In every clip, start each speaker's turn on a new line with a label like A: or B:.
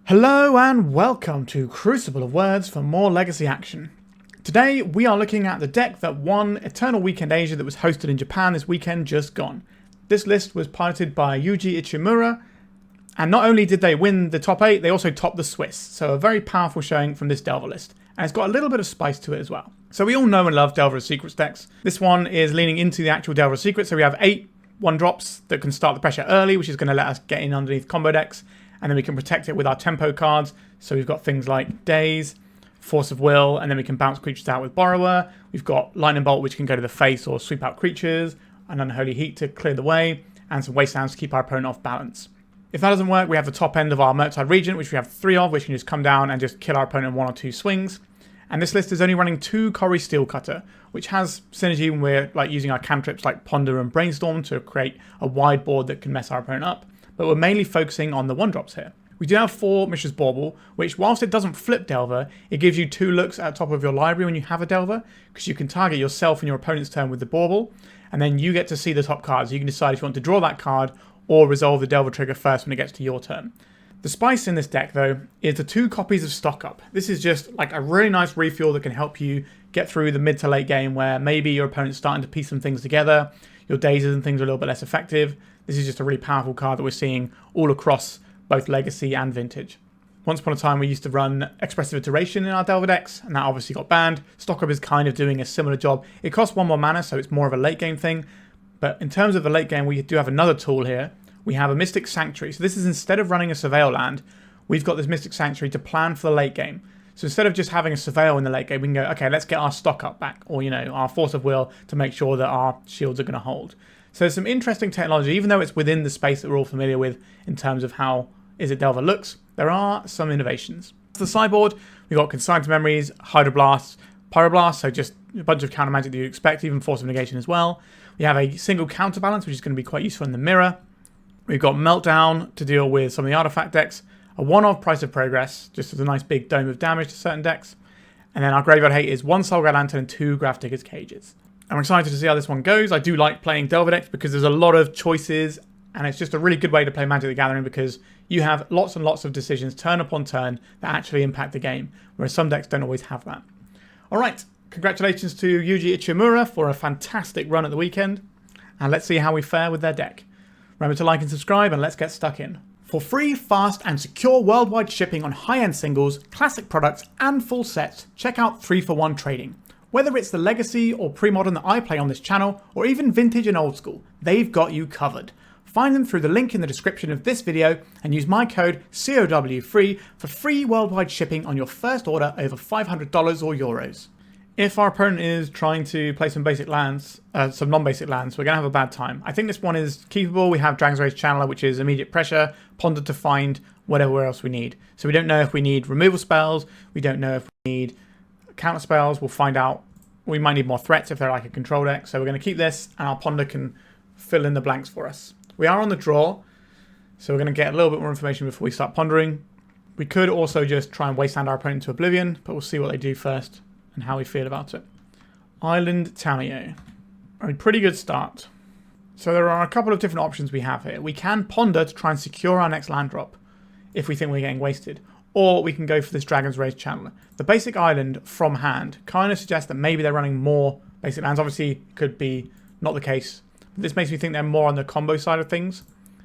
A: Hello and welcome to Crucible of Words for more Legacy action. Today we are looking at the deck that won Eternal Weekend Asia that was hosted in Japan this weekend just gone. This list was piloted by Yuji Ichimura, and not only did they win the top 8, they also topped the Swiss, so a very powerful showing from this Delver list. And it's got a little bit of spice to it as well. So we all know and love Delver of Secrets decks. This one is leaning into the actual Delver of Secrets, so we have 8 1-drops that can start the pressure early, which is going to let us get in underneath combo decks. And then we can protect it with our tempo cards. So we've got things like Daze, Force of Will, and then we can bounce creatures out with Borrower. We've got Lightning Bolt, which can go to the face or sweep out creatures, an Unholy Heat to clear the way, and some Wastelands to keep our opponent off balance. If that doesn't work, we have the top end of our Murktide Regent, which we have 3 of, which can just come down and just kill our opponent in 1 or 2 swings. And this list is only running 2 Cori-Steel Cutter, which has synergy when we're using our cantrips like Ponder and Brainstorm to create a wide board that can mess our opponent up. But we're mainly focusing on the 1-drops here. We do have 4 Mishra's Bauble, which whilst it doesn't flip Delver, it gives you 2 looks at the top of your library when you have a Delver, because you can target yourself and your opponent's turn with the Bauble, and then you get to see the top cards. You can decide if you want to draw that card or resolve the Delver trigger first when it gets to your turn. The spice in this deck, though, is the 2 copies of Stock Up. This is just like a really nice refuel that can help you get through the mid to late game where maybe your opponent's starting to piece some things together, your Dazes and things are a little bit less effective. This is just a really powerful card that we're seeing all across both Legacy and Vintage. Once upon a time we used to run Expressive Iteration in our Delver decks, and that obviously got banned. Stock Up is kind of doing a similar job. It costs 1 more mana, so it's more of a late game thing. But in terms of the late game, we do have another tool here. We have a Mystic Sanctuary. So this is instead of running a Surveil land, we've got this Mystic Sanctuary to plan for the late game. So instead of just having a Surveil in the late game, we can go, okay, let's get our Stock Up back, or our Force of Will to make sure that our shields are going to hold. So there's some interesting technology, even though it's within the space that we're all familiar with in terms of how Izzet Delver looks, there are some innovations. For the sideboard, we've got Consign to Memories, Hydroblast, Pyroblast, so just a bunch of counter magic that you expect, even Force of Negation as well. We have a single Counterbalance, which is going to be quite useful in the mirror. We've got Meltdown to deal with some of the artifact decks, a 1-of Price of Progress, just as a nice big dome of damage to certain decks. And then our Graveyard Hate is 1 Soulguide Lantern and 2 Grafdigger's Cages. I'm excited to see how this one goes. I do like playing Delver decks because there's a lot of choices, and it's just a really good way to play Magic the Gathering because you have lots and lots of decisions turn upon turn that actually impact the game, whereas some decks don't always have that. Alright, congratulations to Yuji Ichimura for a fantastic run at the weekend, and let's see how we fare with their deck. Remember to like and subscribe, and let's get stuck in. For free, fast, and secure worldwide shipping on high-end singles, classic products, and full sets, check out 3for1 Trading. Whether it's the Legacy or Pre-Modern that I play on this channel, or even Vintage and Old School, they've got you covered. Find them through the link in the description of this video and use my code COWFREE for free worldwide shipping on your first order over $500 or euros. If our opponent is trying to play some basic lands, some non-basic lands, we're going to have a bad time. I think this one is keepable. We have Dragon's Rage Channeler, which is immediate pressure, Ponder to find whatever else we need. So we don't know if we need removal spells, we don't know if we need counter spells. We'll find out. We might need more threats if they're like a control deck. So we're going to keep this, and our Ponder can fill in the blanks for us. We are on the draw, so we're going to get a little bit more information before we start pondering. We could also just try and wasteland our opponent to oblivion, but we'll see what they do first and how we feel about it. Island Tamiyo. A pretty good start. So there are a couple of different options we have here. We can ponder to try and secure our next land drop if we think we're getting wasted. Or we can go for this Dragon's Rage Channeler. The basic island from hand kind of suggests that maybe they're running more basic lands. Obviously, it could be not the case. This makes me think they're more on the combo side of things.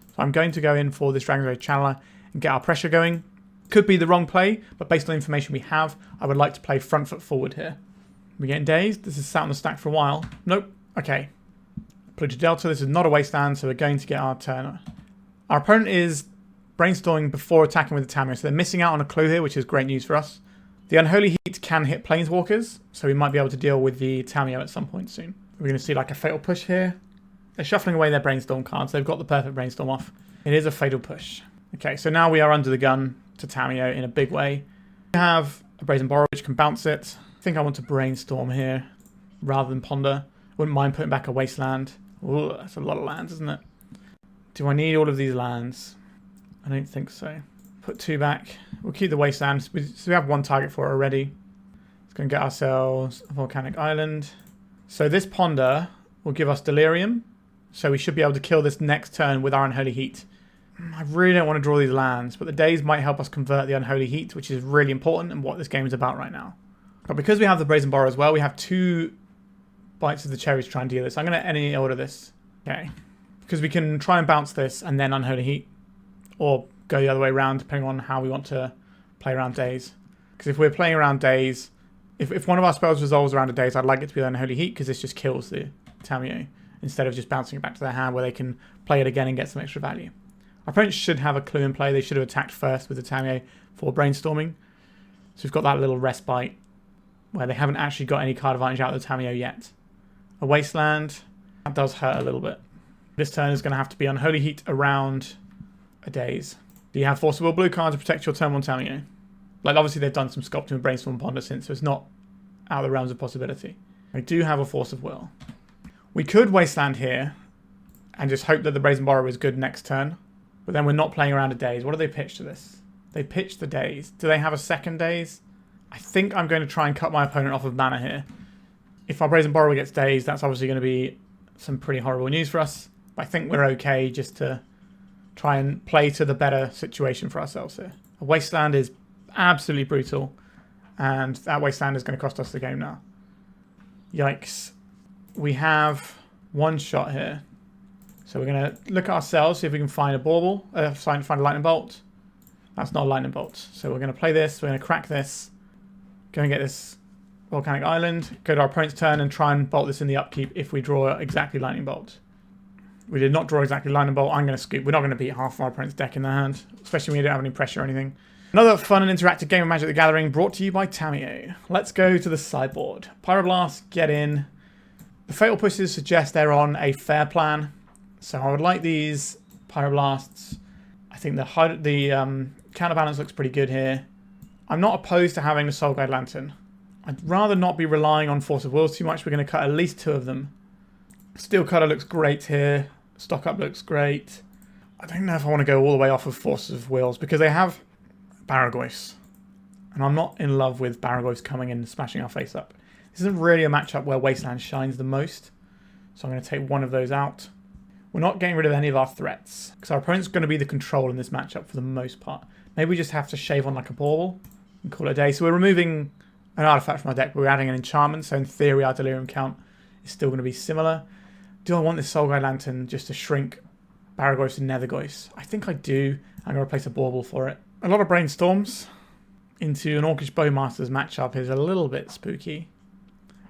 A: So I'm going to go in for this Dragon's Rage Channeler and get our pressure going. Could be the wrong play, but based on the information we have, I would like to play front foot forward here. We're getting Dazed. This has sat on the stack for a while. Nope. Okay. Polluted Delta. This is not a wasteland, so we're going to get our turn. Our opponent is brainstorming before attacking with the Tamiyo, so they're missing out on a clue here, which is great news for us. The Unholy Heat can hit Planeswalkers, so we might be able to deal with the Tamiyo at some point soon. We're going to see like a Fatal Push here. They're shuffling away their Brainstorm cards. They've got the perfect Brainstorm off. It is a Fatal Push. Okay, so now we are under the gun to Tamiyo in a big way. We have a Brazen Borrow, which can bounce it. I think I want to Brainstorm here rather than Ponder. Wouldn't mind putting back a Wasteland. Ooh, that's a lot of lands, isn't it? Do I need all of these lands? I don't think so. Put 2 back. We'll keep the Wasteland. So we have 1 target for it already. Let's go and get ourselves a Volcanic Island. So this Ponder will give us Delirium. So we should be able to kill this next turn with our Unholy Heat. I really don't want to draw these lands, but the Daze might help us convert the Unholy Heat, which is really important and what this game is about right now. But because we have the Brazen Borrow as well, we have 2 bites of the cherry to try and deal this. I'm going to any order this. Okay. Because we can try and bounce this and then Unholy Heat. Or go the other way around, depending on how we want to play around Daze. Because if we're playing around Daze, if one of our spells resolves around a Daze, I'd like it to be the Unholy Heat, because this just kills the Tamiyo, instead of just bouncing it back to their hand where they can play it again and get some extra value. Our opponents should have a clue in play. They should have attacked first with the Tamiyo for brainstorming. So we've got that little respite where they haven't actually got any card advantage out of the Tamiyo yet. A Wasteland, that does hurt a little bit. This turn is going to have to be Unholy Heat around a Daze. Do you have Force of Will blue card to protect your turn 1 Tamiyo? Like, obviously they've done some sculpting and Brainstorm and Ponder since, so it's not out of the realms of possibility. I do have a Force of Will. We could Wasteland here and just hope that the Brazen Borrow is good next turn, but then we're not playing around a Daze. What do they pitch to this? They pitch the Daze. Do they have a second Daze? I think I'm going to try and cut my opponent off of mana here. If our Brazen Borrower gets Dazed, that's obviously going to be some pretty horrible news for us. But I think we're okay just to try and play to the better situation for ourselves here. A Wasteland is absolutely brutal, and that Wasteland is going to cost us the game now. Yikes. We have 1 shot here. So we're going to look at ourselves, see if we can find a Bauble, find a Lightning Bolt. That's not a Lightning Bolt. So we're going to play this, we're going to crack this, go and get this Volcanic Island, go to our opponent's turn and try and bolt this in the upkeep if we draw exactly Lightning Bolt. We did not draw exactly Lightning Bolt. I'm going to scoop. We're not going to beat half of our opponent's deck in their hand, especially when you don't have any pressure or anything. Another fun and interactive game of Magic the Gathering brought to you by Tamiyo. Let's go to the sideboard. Pyroblast, get in. The Fatal Pushes suggest they're on a fair plan. So I would like these Pyroblasts. I think the Counterbalance looks pretty good here. I'm not opposed to having the Soul Guide Lantern. I'd rather not be relying on Force of Wills too much. We're going to cut at least 2 of them. Steel Cutter looks great here. Stock Up looks great. I don't know if I want to go all the way off of Force of Wills because they have Barragoyfs. And I'm not in love with Barragoyfs coming in and smashing our face up. This isn't really a matchup where Wasteland shines the most. So I'm going to take 1 of those out. We're not getting rid of any of our threats, because our opponent's going to be the control in this matchup for the most part. Maybe we just have to shave on like a Bauble and call it a day. So we're removing an artifact from our deck, but we're adding an enchantment, so in theory our Delirium count is still going to be similar. Do I want this Soul Guide Lantern just to shrink Barragoyfs and Nethergoyfs? I think I do. I'm going to replace a Bauble for it. A lot of Brainstorms into an Orcish Bowmaster's matchup is a little bit spooky.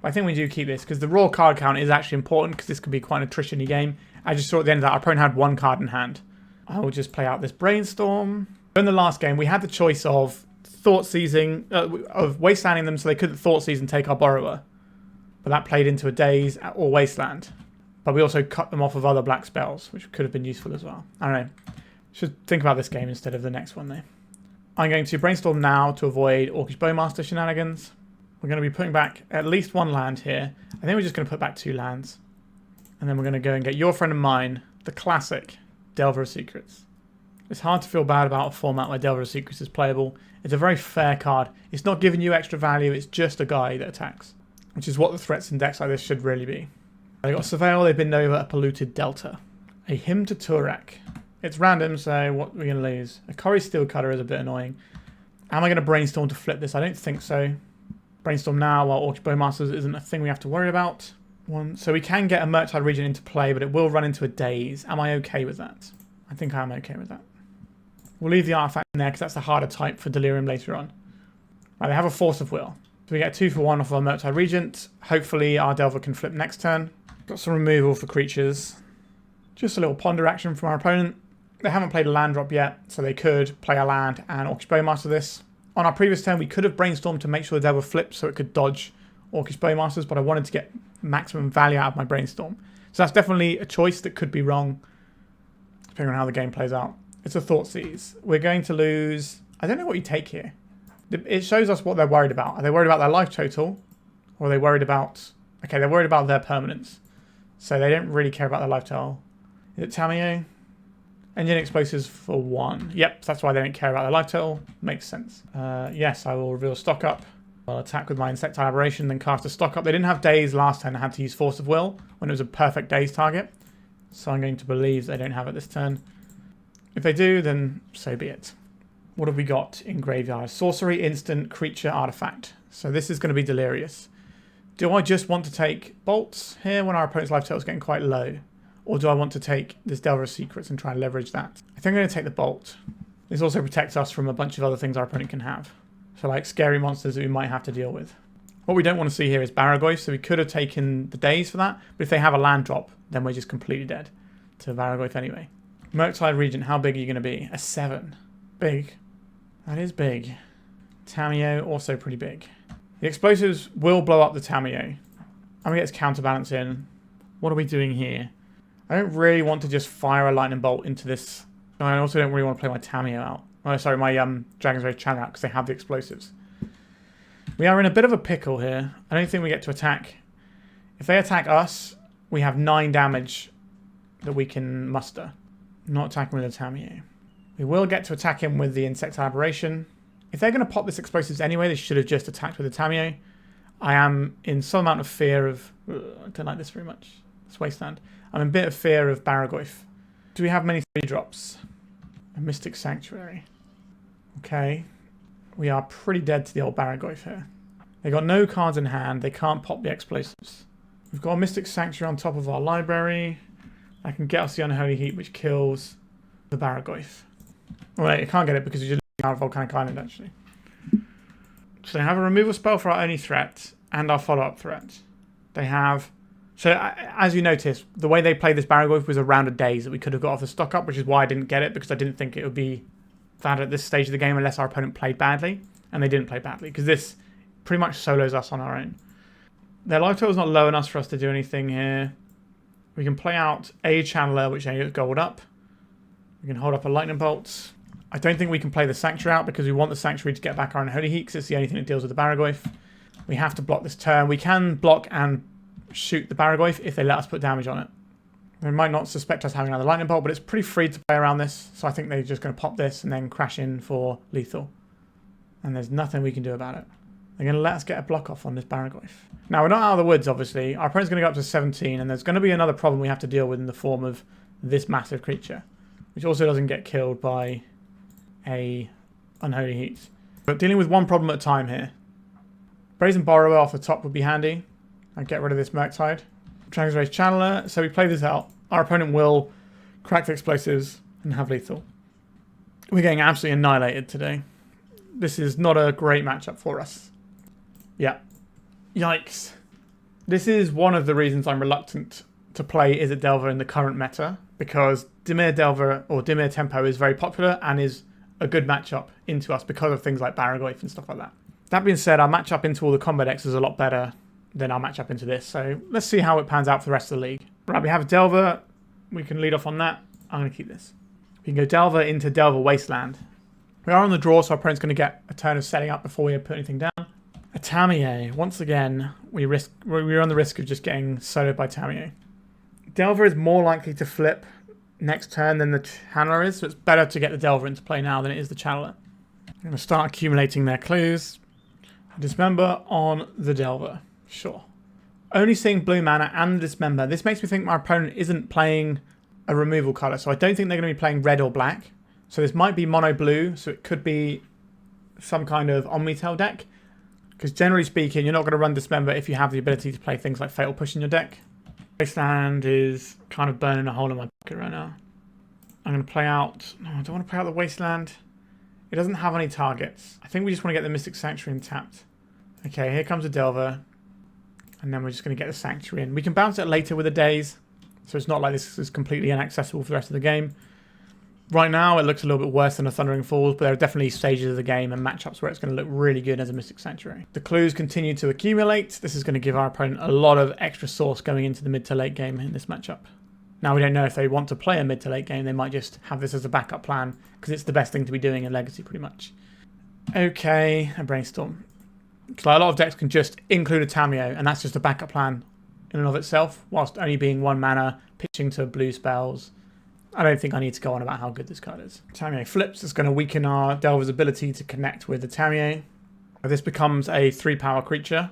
A: But I think we do keep this, because the raw card count is actually important, because this could be quite an attrition-y game. I just saw at the end of that, our opponent had 1 card in hand. I will just play out this Brainstorm. In the last game, we had the choice of of Wastelanding them so they couldn't Thoughtseize and take our Borrower. But that played into a Daze or Wasteland. But we also cut them off of other black spells, which could have been useful as well. I don't know. Should think about this game instead of the next one, though. I'm going to Brainstorm now to avoid Orcish Bowmaster shenanigans. We're going to be putting back at least 1 land here. I think we're just going to put back 2 lands. And then we're going to go and get Your Friend and Mine, the classic Delver of Secrets. It's hard to feel bad about a format where Delver of Secrets is playable. It's a very fair card. It's not giving you extra value, it's just a guy that attacks. Which is what the threats in decks like this should really be. They've got Surveil, they've been over a Polluted Delta. A Hymn to Turak. It's random, so what are we going to lose? A Cori-Steel Cutter is a bit annoying. Am I going to Brainstorm to flip this? I don't think so. Brainstorm now while Orcish Bowmasters isn't a thing we have to worry about. So we can get a Murktide Regent into play, but it will run into a Daze. Am I okay with that? I think I'm okay with that. We'll leave the artifact in there because that's the harder type for Delirium later on. Right, they have a Force of Will. So we get 2 for 1 off our Murktide Regent. Hopefully our Delver can flip next turn. Got some removal for creatures. Just a little ponder action from our opponent. They haven't played a land drop yet, so they could play a land and Orcish Bowmaster this. On our previous turn, we could have Brainstormed to make sure the Delver flipped so it could dodge Orcish Bowmasters, but I wanted to get maximum value out of my Brainstorm. So that's definitely a choice that could be wrong, depending on how the game plays out. It's a Thoughtseize. We're going to lose... I don't know what you take here. It shows us what they're worried about. Are they worried about their life total? Or are they worried about... Okay, they're worried about their permanence. So they don't really care about their life total. Is it Tamiyo? Engine explosives for 1. Yep, that's why they don't care about their life total. Makes sense. Yes, I will reveal Stock Up. I'll attack with my Insectile Aberration, then cast a Stock Up. They didn't have Daze last turn. I had to use Force of Will when it was a perfect Daze target. So I'm going to believe they don't have it this turn. If they do, then so be it. What have we got in graveyard? Sorcery, instant, creature, artifact. So this is going to be delirious. Do I just want to take bolts here when our opponent's life total is getting quite low? Or do I want to take this Delver of Secrets and try and leverage that? I think I'm going to take the bolt. This also protects us from a bunch of other things our opponent can have. So like scary monsters that we might have to deal with. What we don't want to see here is Barragoyf, so we could have taken the Daze for that. But if they have a land drop, then we're just completely dead to Barragoyf anyway. Murktide Regent, how big are you going to be? A 7. Big. That is big. Tamiyo, also pretty big. The explosives will blow up the Tamiyo. I'm going to get his Counterbalance in. What are we doing here? I don't really want to just fire a lightning bolt into this. I also don't really want to play my Tamiyo out. Oh, sorry, my Dragon's Rage Channel out because they have the explosives. We are in a bit of a pickle here. I don't think we get to attack. If they attack us, we have 9 damage that we can muster. Not attacking with a Tamiyo. We will get to attack him with the Insectile Aberration. If they're going to pop this explosives anyway, they should have just attacked with the Tamiyo. I am in some amount of fear of... I don't like this very much. It's Wasteland. I'm in a bit of fear of Barragoyf. Do we have many 3-drops? A Mystic Sanctuary. Okay. We are pretty dead to the old Barragoyf here. They got no cards in hand. They can't pop the explosives. We've got a Mystic Sanctuary on top of our library. I can get us the Unholy Heat, which kills the Barragoyf. Oh, wait, I can't get it because you're just out of Volcanic Island, actually. So they have a removal spell for our only threat and our follow-up threat. They have... So, as you notice, the way they played this Barragoyf was around a Daze that we could have got off the stock up, which is why I didn't get it, because I didn't think it would be valid at this stage of the game unless our opponent played badly. And they didn't play badly, because this pretty much solos us on our own. Their life total is not low enough for us to do anything here. We can play out a Channeler, which gets gold up. We can hold up a Lightning Bolt. I don't think we can play the Sanctuary out, because we want the Sanctuary to get back our Unholy Heat, because it's the only thing that deals with the Barragoyf. We have to block this turn. We can block and shoot the Barragoyf if they let us put damage on it. They might not suspect us having another Lightning Bolt, but it's pretty free to play around this, so I think they're just going to pop this and then crash in for lethal. And there's nothing we can do about it. They're going to let us get a block off on this Barragoyf. Now, we're not out of the woods, obviously. Our opponent's going to go up to 17, and there's going to be another problem we have to deal with in the form of this massive creature, which also doesn't get killed by a Unholy Heat. But dealing with one problem at a time here. Brazen Borrower off the top would be handy. I'd get rid of this Murktide. Dragon's Rage Channeler. So we play this out. Our opponent will crack the explosives and have lethal. We're getting absolutely annihilated today. This is not a great matchup for us. Yeah. Yikes. This is one of the reasons I'm reluctant to play Izzet Delver in the current meta, because Dimir Delver or Dimir Tempo is very popular and is a good matchup into us because of things like Barragoyf and stuff like that. That being said, our matchup into all the combo decks is a lot better than our matchup into this, so let's see how it pans out for the rest of the league. Right, we have a Delver. We can lead off on that. I'm going to keep this. We can go Delver into Delver Wasteland. We are on the draw, so our opponent's going to get a turn of setting up before we put anything down. A Tamiyo. Once again, we're on the risk of just getting soloed by Tamiyo. Delver is more likely to flip next turn than the Channeler is, so it's better to get the Delver into play now than it is the Channeler. I'm going to start accumulating their clues. Dismember on the Delver. Sure. Only seeing blue mana and Dismember. This makes me think my opponent isn't playing a removal colour, so I don't think they're going to be playing red or black. So this might be mono blue, so it could be some kind of Omnitel deck. Because generally speaking, you're not going to run Dismember if you have the ability to play things like Fatal Push in your deck. Wasteland is kind of burning a hole in my pocket right now. I'm going to play out... No, I don't want to play out the Wasteland. It doesn't have any targets. I think we just want to get the Mystic Sanctuary tapped. Okay, here comes a Delver. And then we're just going to get the Sanctuary in. We can bounce it later with a Daze. So it's not like this is completely inaccessible for the rest of the game. Right now, it looks a little bit worse than a Thundering Falls, but there are definitely stages of the game and matchups where it's going to look really good as a Mystic Sanctuary. The clues continue to accumulate. This is going to give our opponent a lot of extra source going into the mid to late game in this matchup. Now, we don't know if they want to play a mid to late game. They might just have this as a backup plan because it's the best thing to be doing in Legacy, pretty much. Okay, a Brainstorm. So a lot of decks can just include a Tamiyo, and that's just a backup plan in and of itself, whilst only being 1 mana, pitching to blue spells. I don't think I need to go on about how good this card is. Tamiyo flips. It's going to weaken our Delver's ability to connect with the Tamiyo. This becomes a 3-power creature,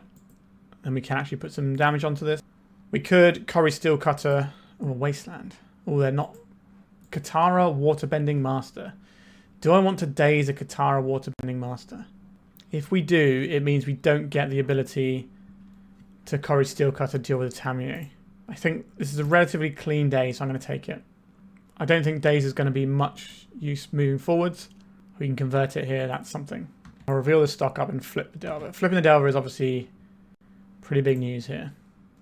A: and we can actually put some damage onto this. We could Cori-Steel Cutter or Wasteland. Oh, they're not Katara Waterbending Master. Do I want to Daze a Katara Waterbending Master? If we do, it means we don't get the ability to Cori-Steel Cutter deal with a Tamiyo. I think this is a relatively clean Daze, so I'm going to take it. I don't think Daze is going to be much use moving forwards. We can convert it here, that's something. I'll reveal the stock up and flip the Delver. Flipping the Delver is obviously pretty big news here.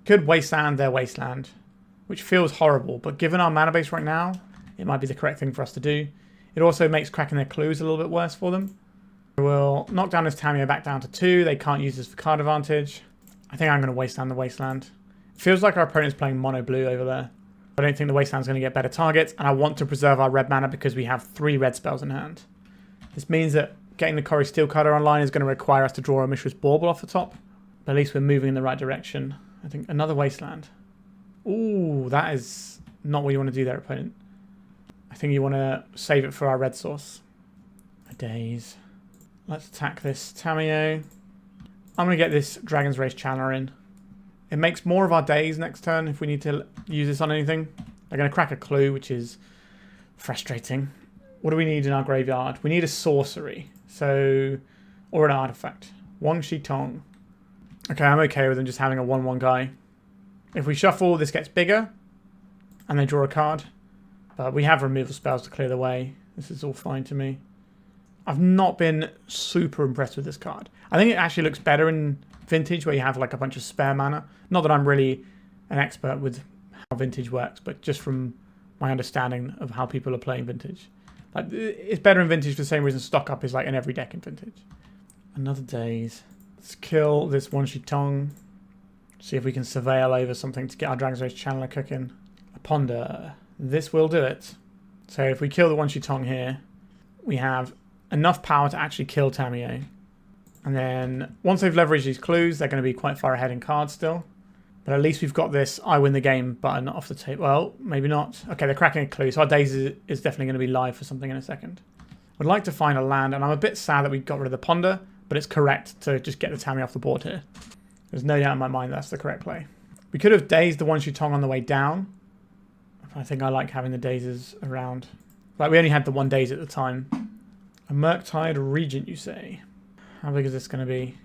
A: Could Wasteland their Wasteland, which feels horrible, but given our mana base right now, it might be the correct thing for us to do. It also makes cracking their clues a little bit worse for them. We'll knock down this Tamiyo back down to 2. They can't use this for card advantage. I think I'm going to Wasteland the Wasteland. It feels like our opponent's playing mono blue over there. I don't think the Wasteland's going to get better targets, and I want to preserve our red mana because we have 3 red spells in hand. This means that getting the Cori-Steel Cutter online is going to require us to draw a Mishra's Bauble off the top. But at least we're moving in the right direction. I think another Wasteland. Ooh, that is not what you want to do there, opponent. I think you want to save it for our red source. A Daze. Let's attack this Tamiyo. I'm going to get this Dragon's Race Channeler in. It makes more of our Daze next turn if we need to use this on anything. They're going to crack a clue, which is frustrating. What do we need in our graveyard? We need a sorcery. So, or an artifact. Wang Shi Tong. Okay, I'm okay with them just having a 1-1 guy. If we shuffle, this gets bigger. And they draw a card. But we have removal spells to clear the way. This is all fine to me. I've not been super impressed with this card. I think it actually looks better in Vintage, where you have like a bunch of spare mana. Not that I'm really an expert with how Vintage works, but just from my understanding of how people are playing Vintage. Like, it's better in Vintage for the same reason Stock Up is like in every deck in Vintage. Another Daze. Let's kill this Wang Shi Tong. See if we can surveil over something to get our Dragon's Race Channeler cooking. A Ponder. This will do it. So if we kill the Wang Shi Tong here, we have enough power to actually kill Tamiyo. And then once they've leveraged these clues, they're going to be quite far ahead in cards still. But at least we've got this I win the game button off the table. Well, maybe not. Okay, they're cracking a clue. So our Daze is definitely going to be live for something in a second. I'd like to find a land, and I'm a bit sad that we got rid of the Ponder, but it's correct to just get the Tamiyo off the board here. There's no doubt in my mind that's the correct play. We could have Dazed the Wang Shi Tong on the way down. I think I like having the Dazes around. Like, we only had the 1 Daze at the time. A Murktide Regent, you say? How big is this going to be?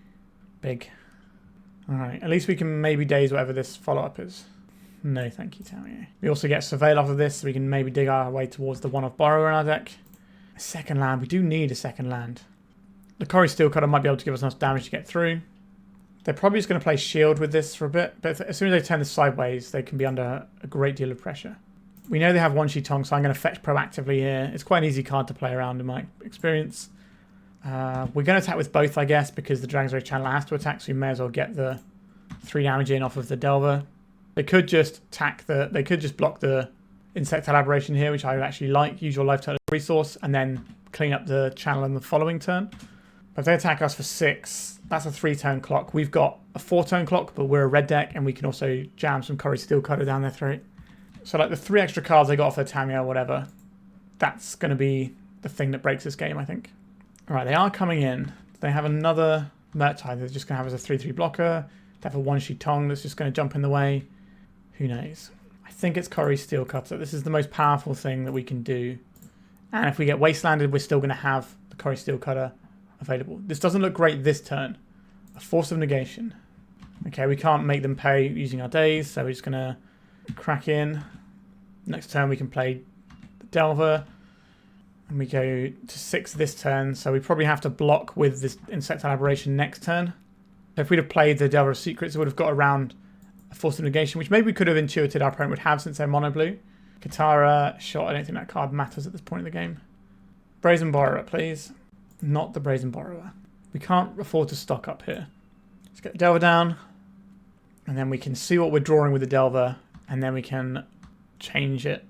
A: Big. Alright, at least we can maybe Daze whatever this follow-up is. No, thank you, Tamiyo. We also get Surveil off of this, so we can maybe dig our way towards the one-off Borrower in our deck. A second land. We do need a second land. The Cori-Steel Cutter might be able to give us enough damage to get through. They're probably just going to play Shield with this for a bit, but as soon as they turn this sideways, they can be under a great deal of pressure. We know they have Wang Shi Tong, so I'm going to fetch proactively here. It's quite an easy card to play around in my experience. We're going to attack with both, I guess, because the Dragon's Race Channeler has to attack, so we may as well get the 3 damage in off of the Delver. They could just attack they could just block the Insectile Aberration here, which I would actually like. Use your life total resource, and then clean up the channel in the following turn. But if they attack us for 6, that's a 3-turn clock. We've got a 4-turn clock, but we're a red deck, and we can also jam some Cori-Steel Cutter down their throat. So like the 3 extra cards they got off their Tamiyo or whatever, that's going to be the thing that breaks this game, I think. Alright, they are coming in. They have another Murktide they're just going to have as a 3-3 blocker. They have a Wang Shi Tong that's just going to jump in the way. Who knows? I think it's Cori-Steel Cutter. This is the most powerful thing that we can do. And if we get Wastelanded, we're still going to have the Cori-Steel Cutter available. This doesn't look great this turn. A Force of Negation. Okay, we can't make them pay using our Daze, so we're just going to crack in. Next turn we can play the Delver. And we go to 6 this turn, so we probably have to block with this Insectile Aberration next turn. So if we'd have played the Delver of Secrets, it would have got around a Force of Negation, which maybe we could have intuited our opponent would have since they're mono blue. Katara, shot, I don't think that card matters at this point in the game. Brazen Borrower, please. Not the Brazen Borrower. We can't afford to stock up here. Let's get the Delver down. And then we can see what we're drawing with the Delver, and then we can change it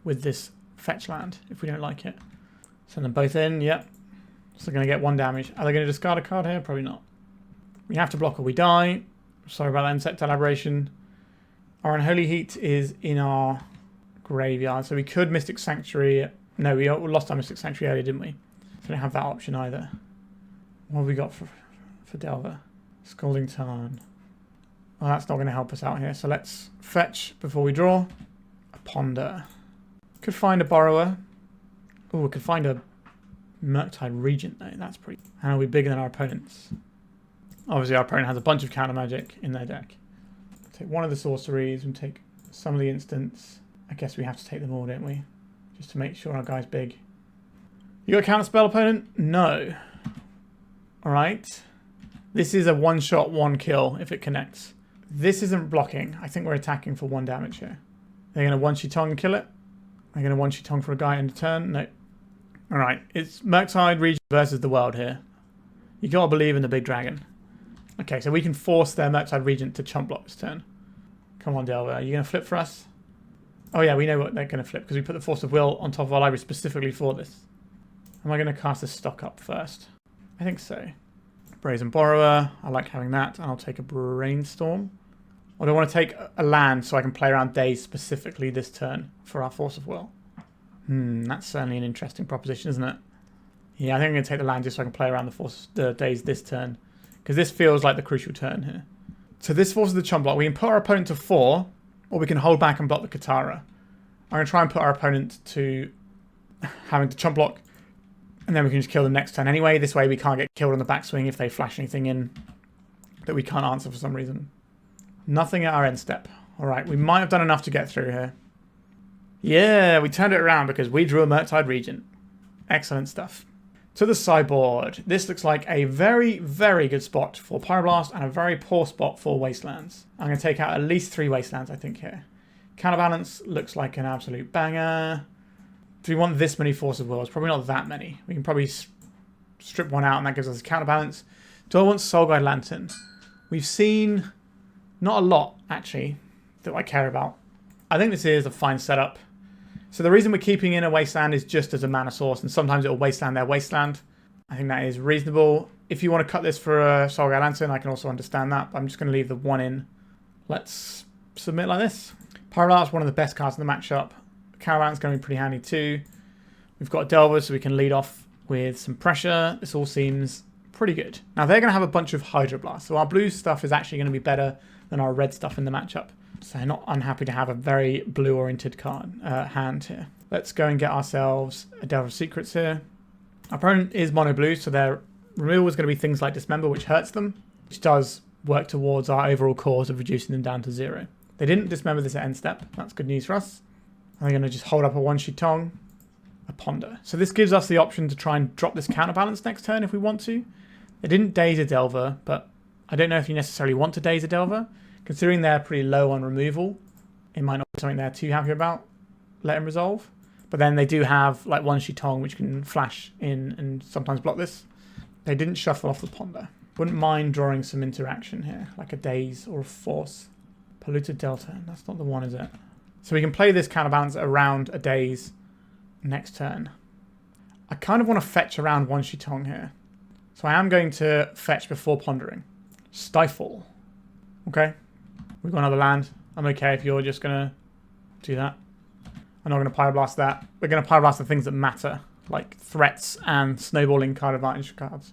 A: with this fetch land if we don't like it. Send them both in, yep. So they're going to get 1 damage. Are they going to discard a card here? Probably not. We have to block or we die. Sorry about that, Insectile Aberration. Our Unholy Heat is in our graveyard, so we could Mystic Sanctuary. No, we lost our Mystic Sanctuary earlier, didn't we? So we don't have that option either. What have we got for Delver? Scalding Tarn. Well, that's not going to help us out here, so let's fetch before we draw. A Ponder. Could find a Borrower. Oh, we could find a Murktide Regent though. That's pretty... And are we bigger than our opponents? Obviously our opponent has a bunch of counter magic in their deck. Take one of the sorceries and take some of the instants. I guess we have to take them all, don't we? Just to make sure our guy's big. You got a counter spell, opponent? No. Alright. This is a one shot, one kill if it connects. This isn't blocking. I think we're attacking for 1 damage here. They're going to one-shot tongue and kill it. They're going to one-shot tongue for a guy in turn. No. Alright. It's Murktide Regent versus the world here. You gotta believe in the big dragon. Okay, so we can force their Murktide Regent to chump block this turn. Come on, Delver. Are you going to flip for us? Oh yeah, we know what they're going to flip because we put the Force of Will on top of our library specifically for this. Am I going to cast a stock up first? I think so. Brazen Borrower. I like having that. And I'll take a Brainstorm. Or do I want to take a land so I can play around Daze specifically this turn for our Force of Will? That's certainly an interesting proposition, isn't it? Yeah, I think I'm going to take the land just so I can play around the Daze this turn. Because this feels like the crucial turn here. So this forces the chump block. We can put our opponent to 4, or we can hold back and block the Katara. I'm going to try and put our opponent to having to chump block, and then we can just kill them next turn anyway. This way we can't get killed on the backswing if they flash anything in that we can't answer for some reason. Nothing at our end step. Alright, we might have done enough to get through here. Yeah, we turned it around because we drew a Murktide Regent. Excellent stuff. To the sideboard. This looks like a very, very good spot for Pyroblast and a very poor spot for Wastelands. I'm going to take out at least 3 Wastelands, I think, here. Counterbalance looks like an absolute banger. Do we want this many Force of Wills? Probably not that many. We can probably strip one out and that gives us a counterbalance. Do I want Soul Guide Lantern? We've seen not a lot, actually, that I care about. I think this is a fine setup. So the reason we're keeping in a Wasteland is just as a mana source, and sometimes it will Wasteland their Wasteland. I think that is reasonable. If you want to cut this for a Soul Guide Lantern, I can also understand that, but I'm just going to leave the 1 in. Let's submit like this. Pyroblast, one of the best cards in the matchup. Counterbalance is going to be pretty handy too. We've got a Delver, so we can lead off with some pressure. This all seems pretty good. Now they're going to have a bunch of Hydroblast, so our blue stuff is actually going to be better than our red stuff in the matchup. So not unhappy to have a very blue-oriented card hand here. Let's go and get ourselves a Delver of Secrets here. Our opponent is mono blue, so their removal is going to be things like Dismember, which hurts them, which does work towards our overall cause of reducing them down to 0. They didn't Dismember this at end step. That's good news for us. And they're going to just hold up a one-sheet tongue, a Ponder. So this gives us the option to try and drop this counterbalance next turn if we want to. They didn't Daze a Delver, but I don't know if you necessarily want to Daze a Delver. Considering they're pretty low on removal, it might not be something they're too happy about. Let him resolve. But then they do have like one sheet tongue which can flash in and sometimes block this. They didn't shuffle off the Ponder. Wouldn't mind drawing some interaction here, like a Daze or a Force. Polluted Delta, that's not the one, is it? So we can play this counterbalance around a Daze next turn. I kind of want to fetch around one sheet tongue here. So I am going to fetch before pondering. Stifle. Okay. We've got another land. I'm okay if you're just going to do that. I'm not going to Pyroblast that. We're going to Pyroblast the things that matter, like threats and snowballing card advantage cards.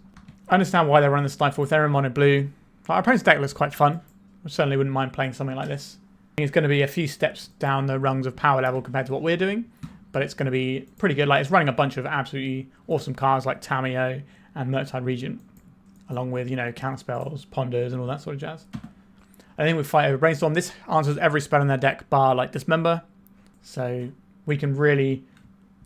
A: I understand why they're running the Stifle. If they're in mono blue, our opponent's deck looks quite fun. I certainly wouldn't mind playing something like this. It's going to be a few steps down the rungs of power level compared to what we're doing, but it's going to be pretty good. Like, it's running a bunch of absolutely awesome cards like Tamiyo and Murktide Regent, along with, you know, counterspells, ponders, and all that sort of jazz. I think we fight over Brainstorm. This answers every spell in their deck bar like Dismember. So we can really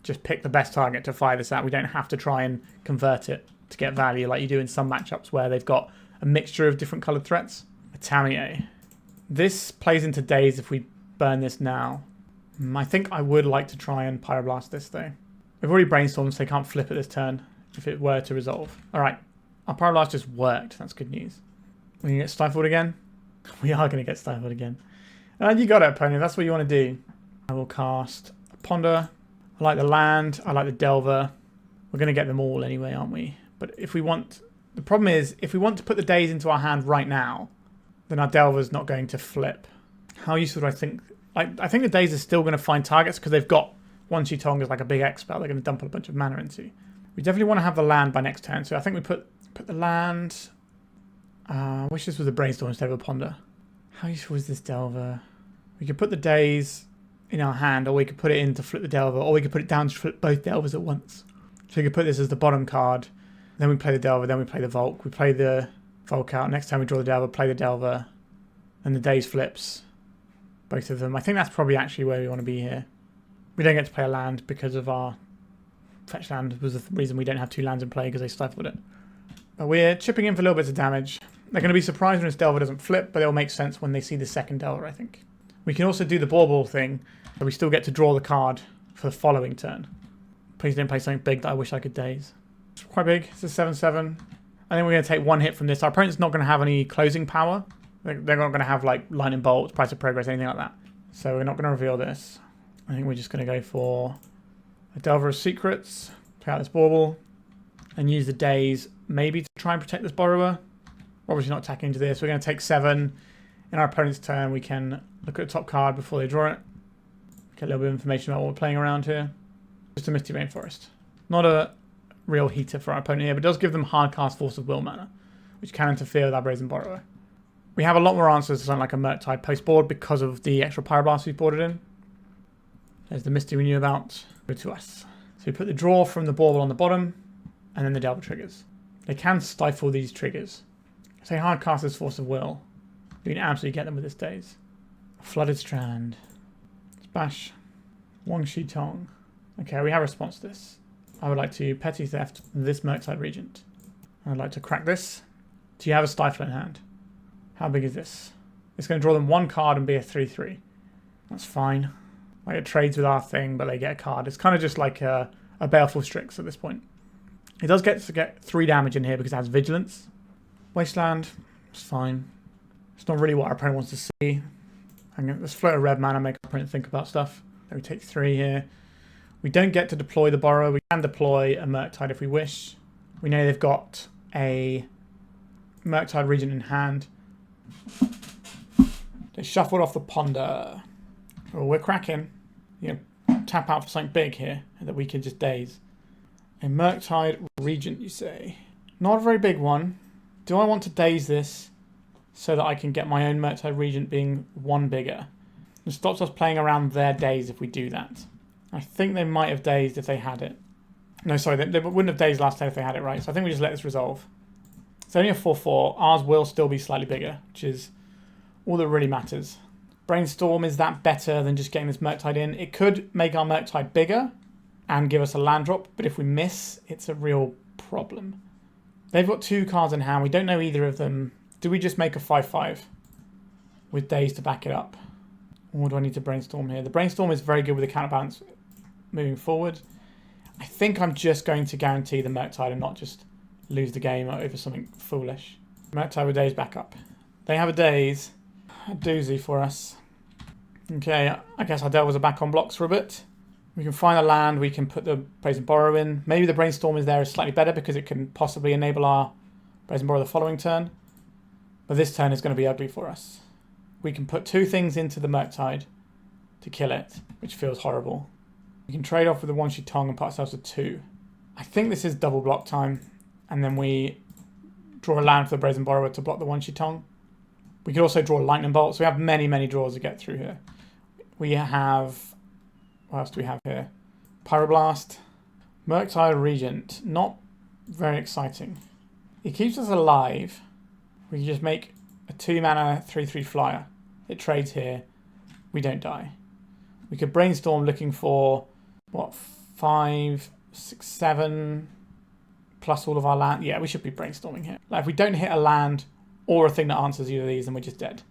A: just pick the best target to fire this at. We don't have to try and convert it to get value like you do in some matchups where they've got a mixture of different coloured threats. A Tamiyo. This plays into Daze if we burn this now. I think I would like to try and Pyroblast this though. We've already Brainstormed, so they can't flip it this turn if it were to resolve. Alright, our Pyroblast just worked. That's good news. We can get Stifled again. We are going to get Stifled again. And you got it, opponent. That's what you want to do. I will cast a Ponder. I like the land. I like the Delver. We're going to get them all anyway, aren't we? But if we want... The problem is, if we want to put the Daze into our hand right now, then our Delver's not going to flip. How useful do I think... I think the Daze is still going to find targets because they've got one Chitong as like a big X spell they're going to dump a bunch of mana into. We definitely want to have the land by next turn, so I think we put the land... I wish this was a Brainstorm instead of a Ponder. How useful is this Delver? We could put the Daze in our hand, or we could put it in to flip the Delver, or we could put it down to flip both Delvers at once. So we could put this as the bottom card, then we play the Delver, then we play the Volk. We play the Volk out. Next time we draw the Delver, play the Delver, and the Daze flips both of them. I think that's probably actually where we want to be here. We don't get to play a land because of our fetch land was the reason we don't have 2 lands in play because they stifled it. But we're chipping in for little bits of damage. They're going to be surprised when this Delver doesn't flip, but it'll make sense when they see the second Delver, I think. We can also do the Bauble thing, but we still get to draw the card for the following turn. Please don't play something big that I wish I could Daze. It's quite big. It's a 7/7. I think we're going to take 1 hit from this. Our opponent's not going to have any closing power. They're not going to have like lightning bolts, price of progress, anything like that. So we're not going to reveal this. I think we're just going to go for a Delver of Secrets, play out this Bauble, and use the Daze maybe to try and protect this Borrower. We're obviously not attacking into this. We're going to take 7. In our opponent's turn, we can look at the top card before they draw it. Get a little bit of information about what we're playing around here. Just a Misty Rainforest. Not a real heater for our opponent here, but does give them hard cast Force of Will mana, which can interfere with our Brazen Borrower. We have a lot more answers to something like a Murktide post board because of the extra Pyroblast we've boarded in. There's the Misty we knew about. Go to us. So we put the draw from the Bauble on the bottom, and then the Delver triggers. They can stifle these triggers. Say hard cast this Force of Will. You can absolutely get them with this Daze. Flooded Strand. Splash. Wangshi Tong. Okay, we have a response to this. I would like to Petty Theft this Murktide Regent. I'd like to crack this. Do you have a Stifle in hand? How big is this? It's going to draw them 1 card and be a 3/3. That's fine. Like it trades with our thing, but they get a card. It's kind of just like a Baleful Strix at this point. It does get to get 3 damage in here because it has Vigilance. Wasteland. It's fine. It's not really what our opponent wants to see. Let's float a red mana, make our opponent think about stuff. Then we take 3 here. We don't get to deploy the Borrower. We can deploy a Murktide if we wish. We know they've got a Murktide Regent in hand. They shuffled off the Ponder. Oh, we're cracking. You know, tap out for something big here that we can just Daze. A Murktide Regent, you say? Not a very big one. Do I want to Daze this so that I can get my own Murktide Regent being 1 bigger? It stops us playing around their Daze if we do that. I think they might have Dazed if they had it. No, sorry, they wouldn't have Dazed last turn if they had it right. So I think we just let this resolve. It's only a 4/4. Ours will still be slightly bigger, which is all that really matters. Brainstorm, is that better than just getting this Murktide in? It could make our Murktide bigger and give us a land drop, but if we miss, it's a real problem. They've got 2 cards in hand. We don't know either of them. Do we just make a 5/5 with Daze to back it up? Or do I need to Brainstorm here? The Brainstorm is very good with the Counterbalance moving forward. I think I'm just going to guarantee the Murktide and not just lose the game over something foolish. Murktide with Daze back up. They have a Daze. A doozy for us. Okay, I guess our Delvers are back on blocks for a bit. We can find a land, we can put the Brazen Borrow in. Maybe the Brainstorm is there is slightly better because it can possibly enable our Brazen Borrow the following turn. But this turn is going to be ugly for us. We can put 2 things into the Murktide to kill it, which feels horrible. We can trade off with the Wangshi Tong and put ourselves to 2. I think this is double block time. And then we draw a land for the Brazen Borrower to block the Wangshi Tong. We could also draw Lightning Bolt. So we have many, many draws to get through here. We have... What else do we have here? Pyroblast. Murktide Regent. Not very exciting. It keeps us alive. We can just make a 2-mana 3/3 flyer. It trades here. We don't die. We could Brainstorm looking for, what, 5, 6, 7, plus all of our land. Yeah, we should be Brainstorming here. Like, if we don't hit a land or a thing that answers either of these, then we're just dead.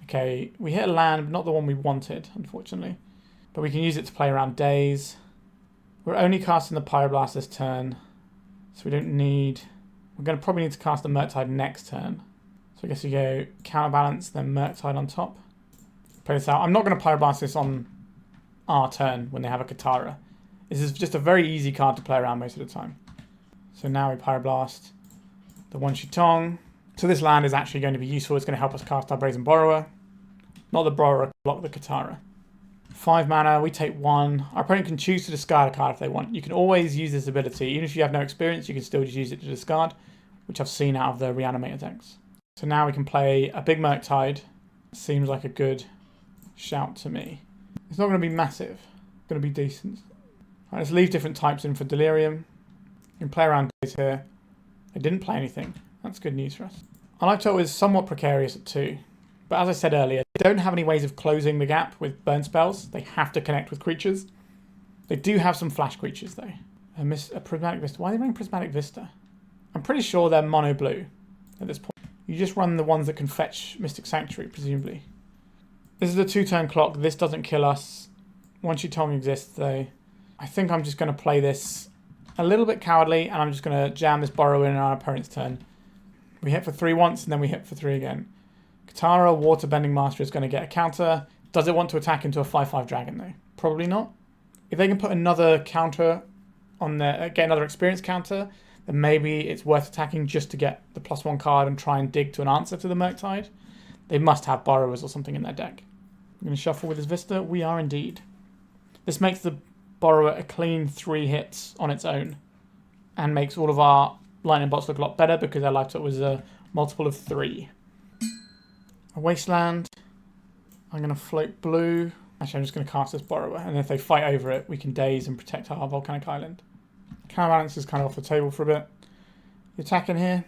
A: Okay, we hit a land, but not the one we wanted, unfortunately. But we can use it to play around Daze. We're only casting the Pyroblast this turn, so we don't need... We're going to probably need to cast the Murktide next turn. So I guess we go Counterbalance, then Murktide on top. Play this out. I'm not going to Pyroblast this on our turn when they have a Katara. This is just a very easy card to play around most of the time. So now we Pyroblast the Wangshi Tong. So this land is actually going to be useful. It's going to help us cast our Brazen Borrower. Not the Borrower, block the Katara. 5 mana, we take 1. Our opponent can choose to discard a card if they want. You can always use this ability. Even if you have no experience, you can still just use it to discard, which I've seen out of the Reanimator decks. So now we can play a big Murktide. Seems like a good shout to me. It's not going to be massive. It's going to be decent. Right, let's leave different types in for Delirium. You can play around Daze here. They didn't play anything. That's good news for us. Our life total is somewhat precarious at 2. But as I said earlier, they don't have any ways of closing the gap with burn spells. They have to connect with creatures. They do have some flash creatures though. A Prismatic Vista. Why are they running Prismatic Vista? I'm pretty sure they're mono blue at this point. You just run the ones that can fetch Mystic Sanctuary, presumably. This is a 2-turn clock. This doesn't kill us. One-Shot Tong exists though. I think I'm just going to play this a little bit cowardly, and I'm just going to jam this Borrow in our opponent's turn. We hit for 3 once, and then we hit for 3 again. Katara, Waterbending Master, is going to get a counter. Does it want to attack into a 5/5 dragon though? Probably not. If they can put another counter on their, get another experience counter, then maybe it's worth attacking just to get the +1 card and try and dig to an answer to the Murktide. They must have Borrowers or something in their deck. I'm going to shuffle with his Vista. We are indeed. This makes the Borrower a clean 3 hits on its own, and makes all of our lightning bolts look a lot better because our life total was a multiple of 3. A Wasteland. I'm going to float blue. Actually, I'm just going to cast this Borrower, and if they fight over it, we can Daze and protect our Volcanic Island. Counterbalance is kind of off the table for a bit. You attacking here?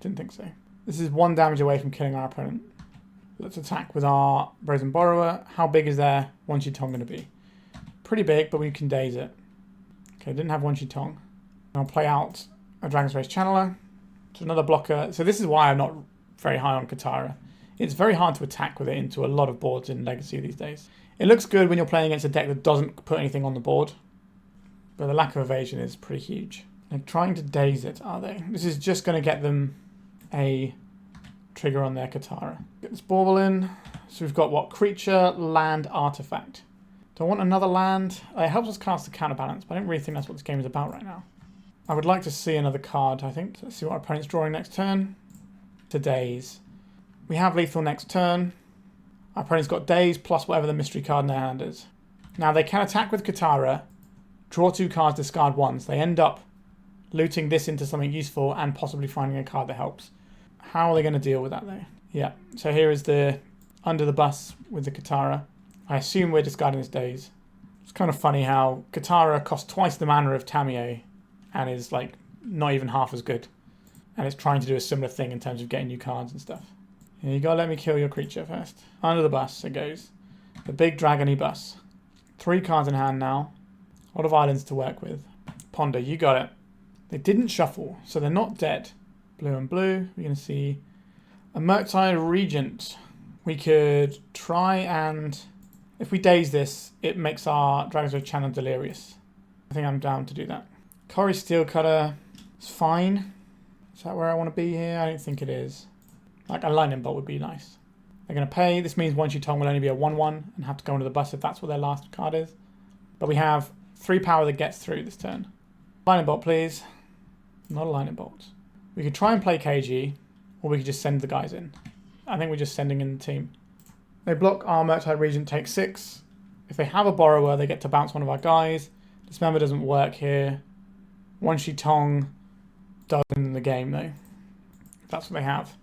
A: Didn't think so. This is 1 damage away from killing our opponent. Let's attack with our Brazen Borrower. How big is their One-Shot Tong going to be? Pretty big, but we can Daze it. Okay, didn't have One-Shot Tong. I'll play out a Dragon's Race Channeler. So another blocker. So this is why I'm not very high on Katara. It's very hard to attack with it into a lot of boards in Legacy these days. It looks good when you're playing against a deck that doesn't put anything on the board, but the lack of evasion is pretty huge. They're trying to Daze it, are they? This is just going to get them a trigger on their Katara. Get this Bauble in. So we've got what? Creature, land, artifact. Do I want another land? It helps us cast the Counterbalance, but I don't really think that's what this game is about right now. I would like to see another card, I think. Let's see what our opponent's drawing next turn. To Daze. We have lethal next turn. Our opponent's got Daze plus whatever the mystery card in their hand is. Now they can attack with Katara, draw 2 cards, discard 1. So they end up looting this into something useful and possibly finding a card that helps. How are they going to deal with that though? Yeah, so here is the under the bus with the Katara. I assume we're discarding this Daze. It's kind of funny how Katara costs twice the mana of Tamiyo and is like not even half as good. And it's trying to do a similar thing in terms of getting new cards and stuff. You gotta let me kill your creature first. Under the bus it goes. The big dragony bus. 3 cards in hand now. A lot of islands to work with. Ponder, you got it. They didn't shuffle, so they're not dead. Blue and blue. We're gonna see a Murktide Regent. We could try and, if we Daze this, it makes our Dragon's Race Channel delirious. I think I'm down to do that. Cori-Steel Cutter is fine. Is that where I want to be here? I don't think it is. Like a lightning bolt would be nice. They're going to pay. This means One-Shot Tong will only be a 1/1 and have to go into the bus if that's what their last card is. But we have 3 power that gets through this turn. Lightning bolt, please. Not a lightning bolt. We could try and play KG, or we could just send the guys in. I think we're just sending in the team. They block our Murktide Regent, take 6. If they have a Borrower, they get to bounce one of our guys. Dismember doesn't work here. One-Shot Tong does in the game though. That's what they have.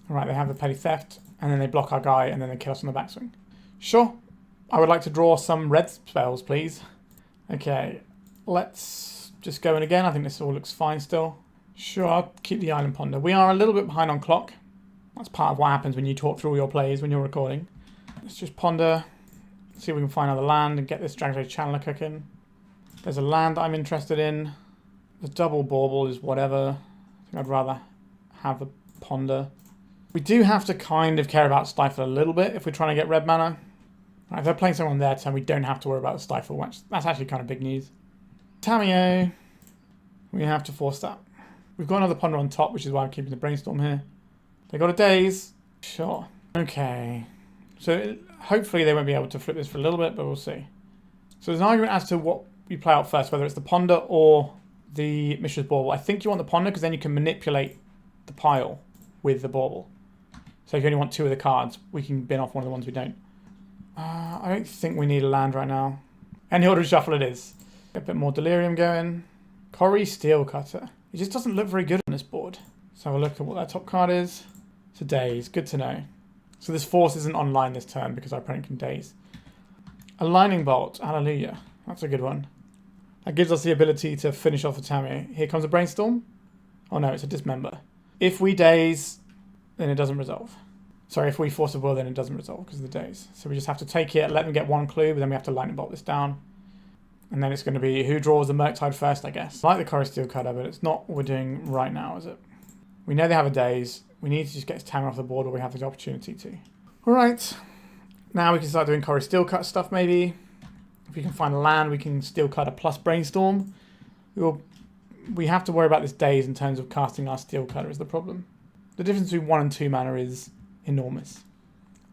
A: Alright, they have the Petty Theft, and then they block our guy, and then they kill us on the backswing. Sure. I would like to draw some red spells, please. Okay, let's just go in again. I think this all looks fine still. Sure, I'll keep the Island Ponder. We are a little bit behind on clock. That's part of what happens when you talk through all your plays when you're recording. Let's just ponder, see if we can find another land and get this Dragon's Race Channeler cooking. There's a land that I'm interested in. The double Bauble is whatever. I think I'd rather have a Ponder. We do have to kind of care about Stifle a little bit if we're trying to get red mana. Right, if they're playing someone on their turn, we don't have to worry about the Stifle, which that's actually kind of big news. Tamiyo, we have to force that. We've got another Ponder on top, which is why I'm keeping the Brainstorm here. They got a Daze. Sure. Okay. So hopefully they won't be able to flip this for a little bit, but we'll see. So there's an argument as to what you play out first, whether it's the Ponder or the Mishra's Bauble. I think you want the Ponder because then you can manipulate the pile with the Bauble. So if you only want 2 of the cards, we can bin off one of the ones we don't. I don't think we need a land right now. Any order shuffle it is. Get a bit more Delirium going. Cori-Steel Cutter. It just doesn't look very good on this board. Let's have a look at what their top card is. It's a Daze. Good to know. So this Force isn't online this turn because our opponent can Daze. A Lightning Bolt. Hallelujah. That's a good one. That gives us the ability to finish off the Tamiyo. Here comes a Brainstorm. Oh no, it's a Dismember. If we Daze, then it doesn't resolve. Sorry, if we Force of Will, then it doesn't resolve because of the Daze. So we just have to take it, let them get one clue, but then we have to Lightning Bolt this down. And then it's going to be who draws the Murktide first, I guess. I like the Cori-Steel Cutter, but it's not what we're doing right now, is it? We know they have a Daze. We need to just get this Tamiyo off the board where we have the opportunity to. Alright. Now we can start doing Cori-Steel Cut stuff, maybe. If we can find a land, we can Steel Cutter plus Brainstorm. We have to worry about this Daze in terms of casting our Steel Cutter is the problem. The difference between 1 and 2 mana is enormous.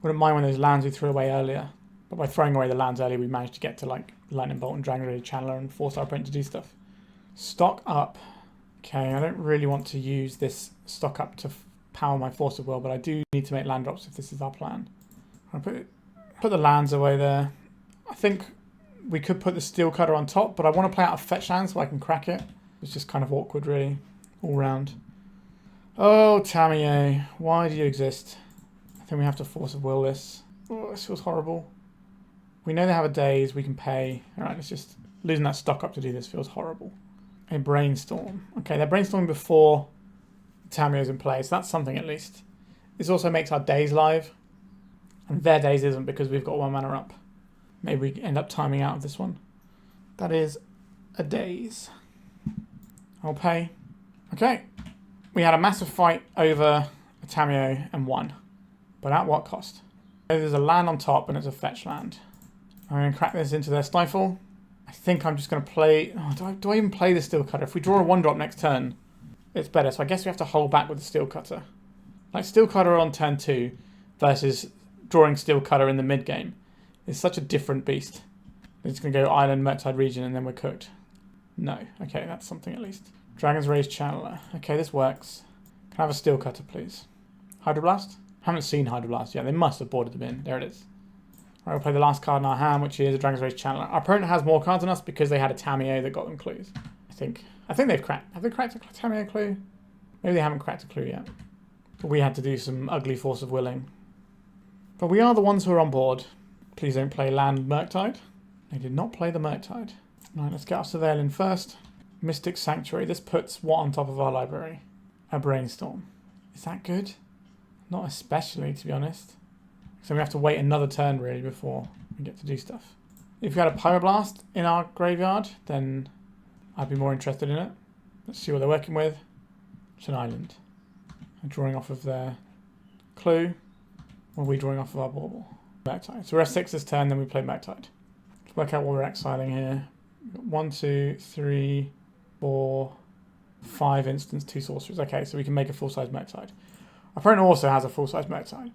A: Wouldn't mind when those lands we threw away earlier. But by throwing away the lands earlier, we managed to get to like Lightning Bolt and Dragon Rage Channeler and force our opponent to do stuff. Stock up. Okay, I don't really want to use this stock up to power my Force of Will, but I do need to make land drops if this is our plan. I'll put the lands away there. I think we could put the Steel Cutter on top, but I want to play out a fetch land so I can crack it. It's just kind of awkward, really, all round. Oh, Tamiyo, why do you exist? I think we have to Force of Will this. Oh, this feels horrible. We know they have a Daze, we can pay. Alright, it's just losing that stock up to do this feels horrible. A Brainstorm. Okay, they're brainstorming before Tamiyo's in play, so that's something at least. This also makes our Daze live. And their Daze isn't because we've got 1 mana up. Maybe we end up timing out of this one. That is a Daze. I'll pay. Okay. We had a massive fight over a Tamiyo and won. But at what cost? There's a land on top and it's a fetch land. I'm going to crack this into their Stifle. I think I'm just going to play... Oh, do I even play the Steel Cutter? If we draw a 1-drop next turn, it's better. So I guess we have to hold back with the Steel Cutter. Like Steel Cutter on turn 2 versus drawing Steel Cutter in the mid-game. It's such a different beast. It's going to go Island, Murktide Regent, and then we're cooked. No. Okay, that's something at least. Dragon's Rage Channeler. Okay, this works. Can I have a Steel Cutter, please? Hydroblast? I haven't seen Hydroblast yet. They must have boarded them in. There it is. Alright, we'll play the last card in our hand, which is a Dragon's Rage Channeler. Our opponent has more cards than us because they had a Tamiyo that got them clues. I think they've cracked. Have they cracked a Tamiyo clue? Maybe they haven't cracked a clue yet. But we had to do some ugly Force of Willing. But we are the ones who are on board. Please don't play land Murktide. They did not play the Murktide. Right, let's get our Surveil in first. Mystic Sanctuary. This puts what on top of our library? A Brainstorm. Is that good? Not especially, to be honest. So we have to wait another turn, really, before we get to do stuff. If we had a Pyroblast in our graveyard, then I'd be more interested in it. Let's see what they're working with. It's an island. I'm drawing off of their clue. Or are we drawing off of our Bauble? Murktide. So we're at 6 this turn, then we play Murktide. Let's work out what we're exiling here. 1, 2, 3, 4, 5 instants, 2 sorcerers. Okay, so we can make a full-size Murktide. Our opponent also has a full-size Murktide.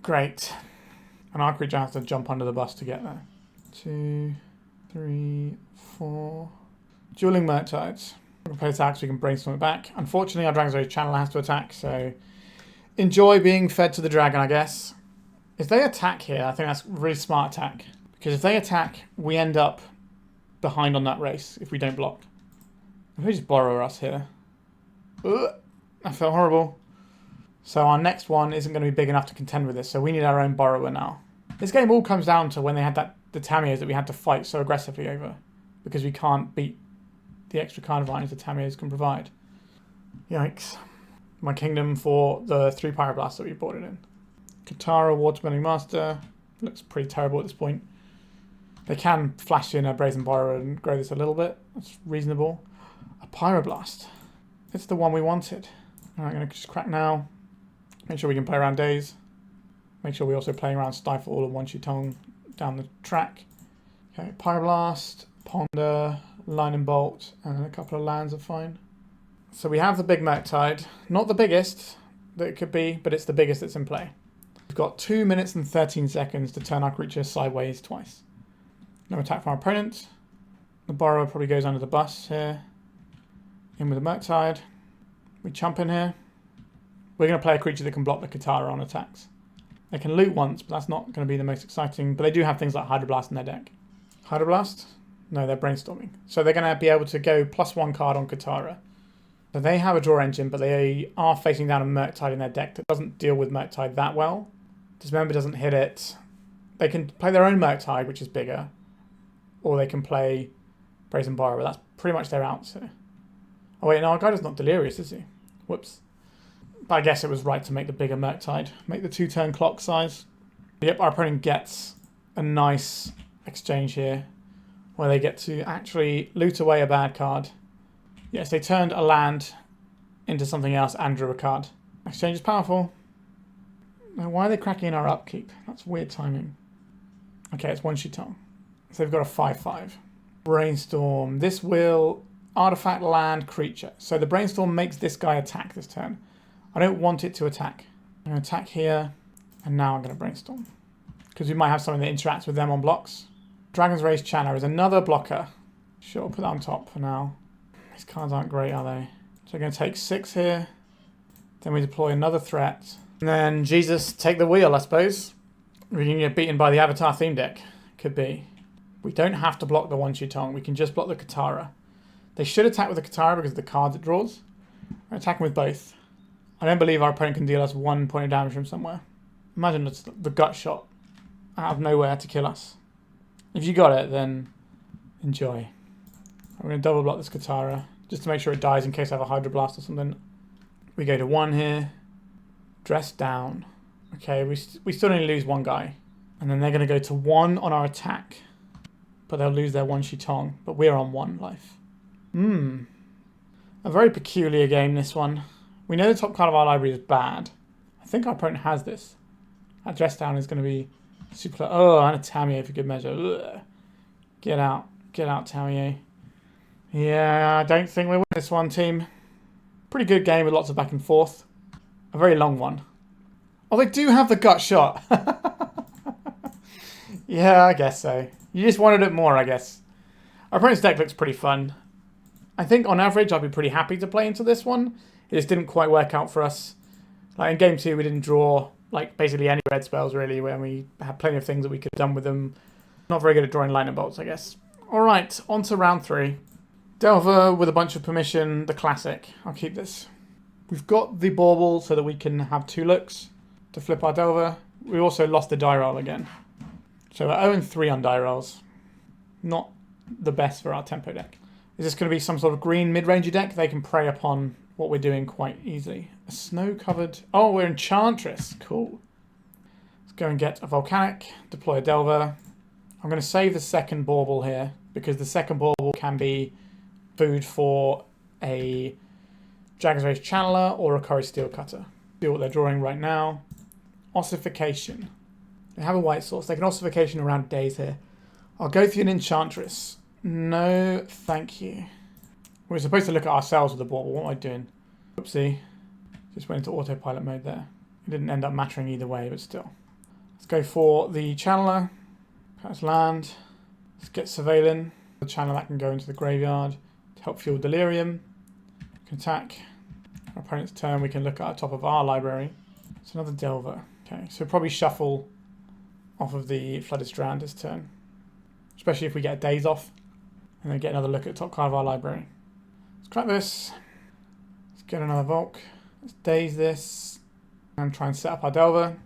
A: Great. And our creature has to jump under the bus to get there. 2, 3, 4. Dueling Murktides. We can play attacks, we can brainstorm it back. Unfortunately, our Dragon's Rage Channeler has to attack, so enjoy being fed to the dragon, I guess. If they attack here, I think that's a really smart attack. Because if they attack, we end up behind on that race if we don't block. If we just borrow us here. Ugh, that felt horrible. So our next one isn't going to be big enough to contend with this, so we need our own borrower now. This game all comes down to when they had the Tamiyos that we had to fight so aggressively over. Because we can't beat the extra card advantage the Tamiyos can provide. Yikes. My kingdom for the 3 Pyroblasts that we brought it in. Katara, Waterbending Master. Looks pretty terrible at this point. They can flash in a Brazen Borrower and grow this a little bit. That's reasonable. A Pyroblast. It's the one we wanted. Alright, I'm going to just crack now. Make sure we can play around Daze. Make sure we're also playing around Stifle all of One Shitong down the track. Okay, Pyroblast, Ponder, Lightning Bolt, and a couple of lands are fine. So we have the big Murktide. Not the biggest that it could be, but it's the biggest that's in play. We've got 2 minutes and 13 seconds to turn our creature sideways twice. No attack from our opponent. The borrower probably goes under the bus here. In with the Murktide. We chump in here. We're going to play a creature that can block the Katara on attacks. They can loot once, but that's not going to be the most exciting. But they do have things like Hydroblast in their deck. Hydroblast? No, they're brainstorming. So they're going to be able to go +1 card on Katara. So they have a draw engine, but they are facing down a Murktide in their deck that doesn't deal with Murktide that well. Dismember doesn't hit it. They can play their own Murktide, which is bigger. or they can play Brazen Borrower. That's pretty much their outs here. Oh wait, no, our guy is not delirious, is he? Whoops. But I guess it was right to make the bigger Murktide. Make the 2-turn clock size. Yep, our opponent gets a nice exchange here, where they get to actually loot away a bad card. Yes, they turned a land into something else and drew a card. Exchange is powerful. Now, why are they cracking in our upkeep? That's weird timing. Okay, it's one Shitong. So they've got a 5/5. Brainstorm. This will artifact land creature. So the Brainstorm makes this guy attack this turn. I don't want it to attack. I'm going to attack here, and now I'm going to Brainstorm. Because we might have something that interacts with them on blocks. Dragon's Rage Channeler is another blocker. Sure, put that on top for now. These cards aren't great, are they? So we're going to take 6 here. Then we deploy another threat. And then, Jesus, take the wheel, I suppose. We can get beaten by the Avatar theme deck. Could be. We don't have to block the one Shitong. We can just block the Katara. They should attack with the Katara because of the cards it draws. We're attacking with both. I don't believe our opponent can deal us 1 point of damage from somewhere. Imagine it's the gut shot out of nowhere to kill us. If you got it, then enjoy. I'm going to double block this Katara just to make sure it dies in case I have a Hydroblast or something. We go to 1 here. Dress down. Okay, we still only lose 1 guy. And then they're going to go to 1 on our attack. But they'll lose their 1 Shitong. But we're on 1 life. A very peculiar game, this one. We know the top card of our library is bad. I think our opponent has this. That dress down is going to be super... Oh, and a Tamiyo for good measure. Ugh. Get out. Get out, Tamiyo. Yeah, I don't think we win this one, team. Pretty good game with lots of back and forth. A very long one. Oh, they do have the gut shot. Yeah, I guess so. You just wanted it more, I guess. Our opponent's deck looks pretty fun. I think on average I'd be pretty happy to play into this one. It just didn't quite work out for us. Like in game 2 we didn't draw like basically any red spells really, when we had plenty of things that we could have done with them. Not very good at drawing lightning bolts, I guess. Alright, on to round 3. Delver with a bunch of permission, the classic. I'll keep this. We've got the Bauble so that we can have 2 looks to flip our Delver. We also lost the die roll again. So we're 0-3 on die rolls. Not the best for our tempo deck. Is this going to be some sort of green mid-rangey deck? They can prey upon what we're doing quite easily. A snow-covered... Oh, we're Enchantress. Cool. Let's go and get a Volcanic. Deploy a Delver. I'm going to save the second Bauble here, because the second Bauble can be food for a Dragon's Rage Channeler or a Cori-Steel Cutter. See what they're drawing right now. Ossification. They have a white source. They can Ossification around Daze here. I'll go through an Enchantress. No, thank you. We're supposed to look at ourselves with the Bauble. What am I doing? Oopsie. Just went into autopilot mode there. It didn't end up mattering either way, but still. Let's go for the Channeler. That's land. Let's get Surveilling. The Channeler that can go into the graveyard to help fuel Delirium. We can attack. Our opponent's turn, we can look at the top of our library. It's another Delver. Okay, so probably shuffle off of the Flooded Strand this turn. Especially if we get a Daze off. And then get another look at the top card of our library. Let's crack this. Let's get another Volk. Let's Daze this. And try and set up our Delver.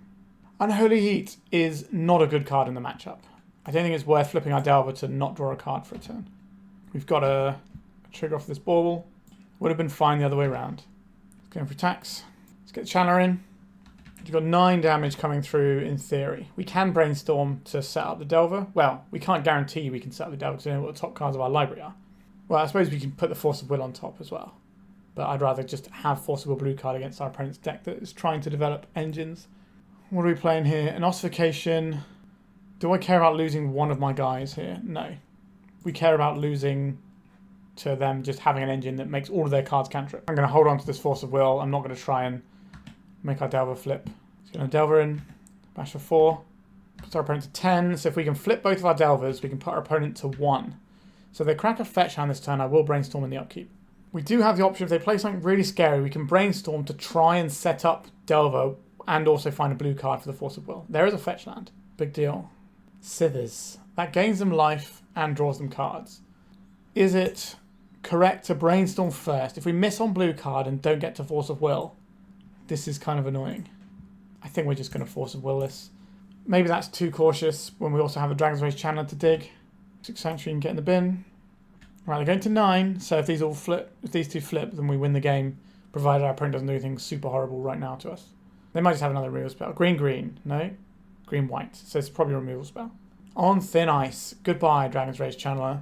A: Unholy Heat is not a good card in the matchup. I don't think it's worth flipping our Delver to not draw a card for a turn. We've got a trigger off this Bauble. Would have been fine the other way around. Let's go for attacks. Let's get the Channeler in. You've got 9 damage coming through in theory. We can Brainstorm to set up the Delver. Well, we can't guarantee we can set up the Delver because we know what the top cards of our library are. Well, I suppose we can put the Force of Will on top as well. But I'd rather just have Force of Will blue card against our opponent's deck that is trying to develop engines. What are we playing here? An Ossification. Do I care about losing one of my guys here? No. We care about losing to them just having an engine that makes all of their cards cantrip. I'm going to hold on to this Force of Will. I'm not going to try and make our Delver flip. It's going to Delver in. Bash for 4. Puts our opponent to 10. So if we can flip both of our Delvers, we can put our opponent to 1. So if they crack a fetch hand this turn, I will Brainstorm in the upkeep. We do have the option, if they play something really scary, we can Brainstorm to try and set up Delver and also find a blue card for the Force of Will. There is a fetch land. Big deal. Sithers. That gains them life and draws them cards. Is it correct to Brainstorm first? If we miss on blue card and don't get to Force of Will, this is kind of annoying. I think we're just going to Force of Will this. Maybe that's too cautious when we also have a Dragon's Rage Channeler to dig. 6 Sanctuary and get in the bin. Right, they're going to 9, so if these all flip, if these two flip, then we win the game, provided our opponent doesn't do anything super horrible right now to us. They might just have another removal spell. Green, green. No? Green, white. So it's probably a removal spell. On thin ice. Goodbye, Dragon's Rage Channeler.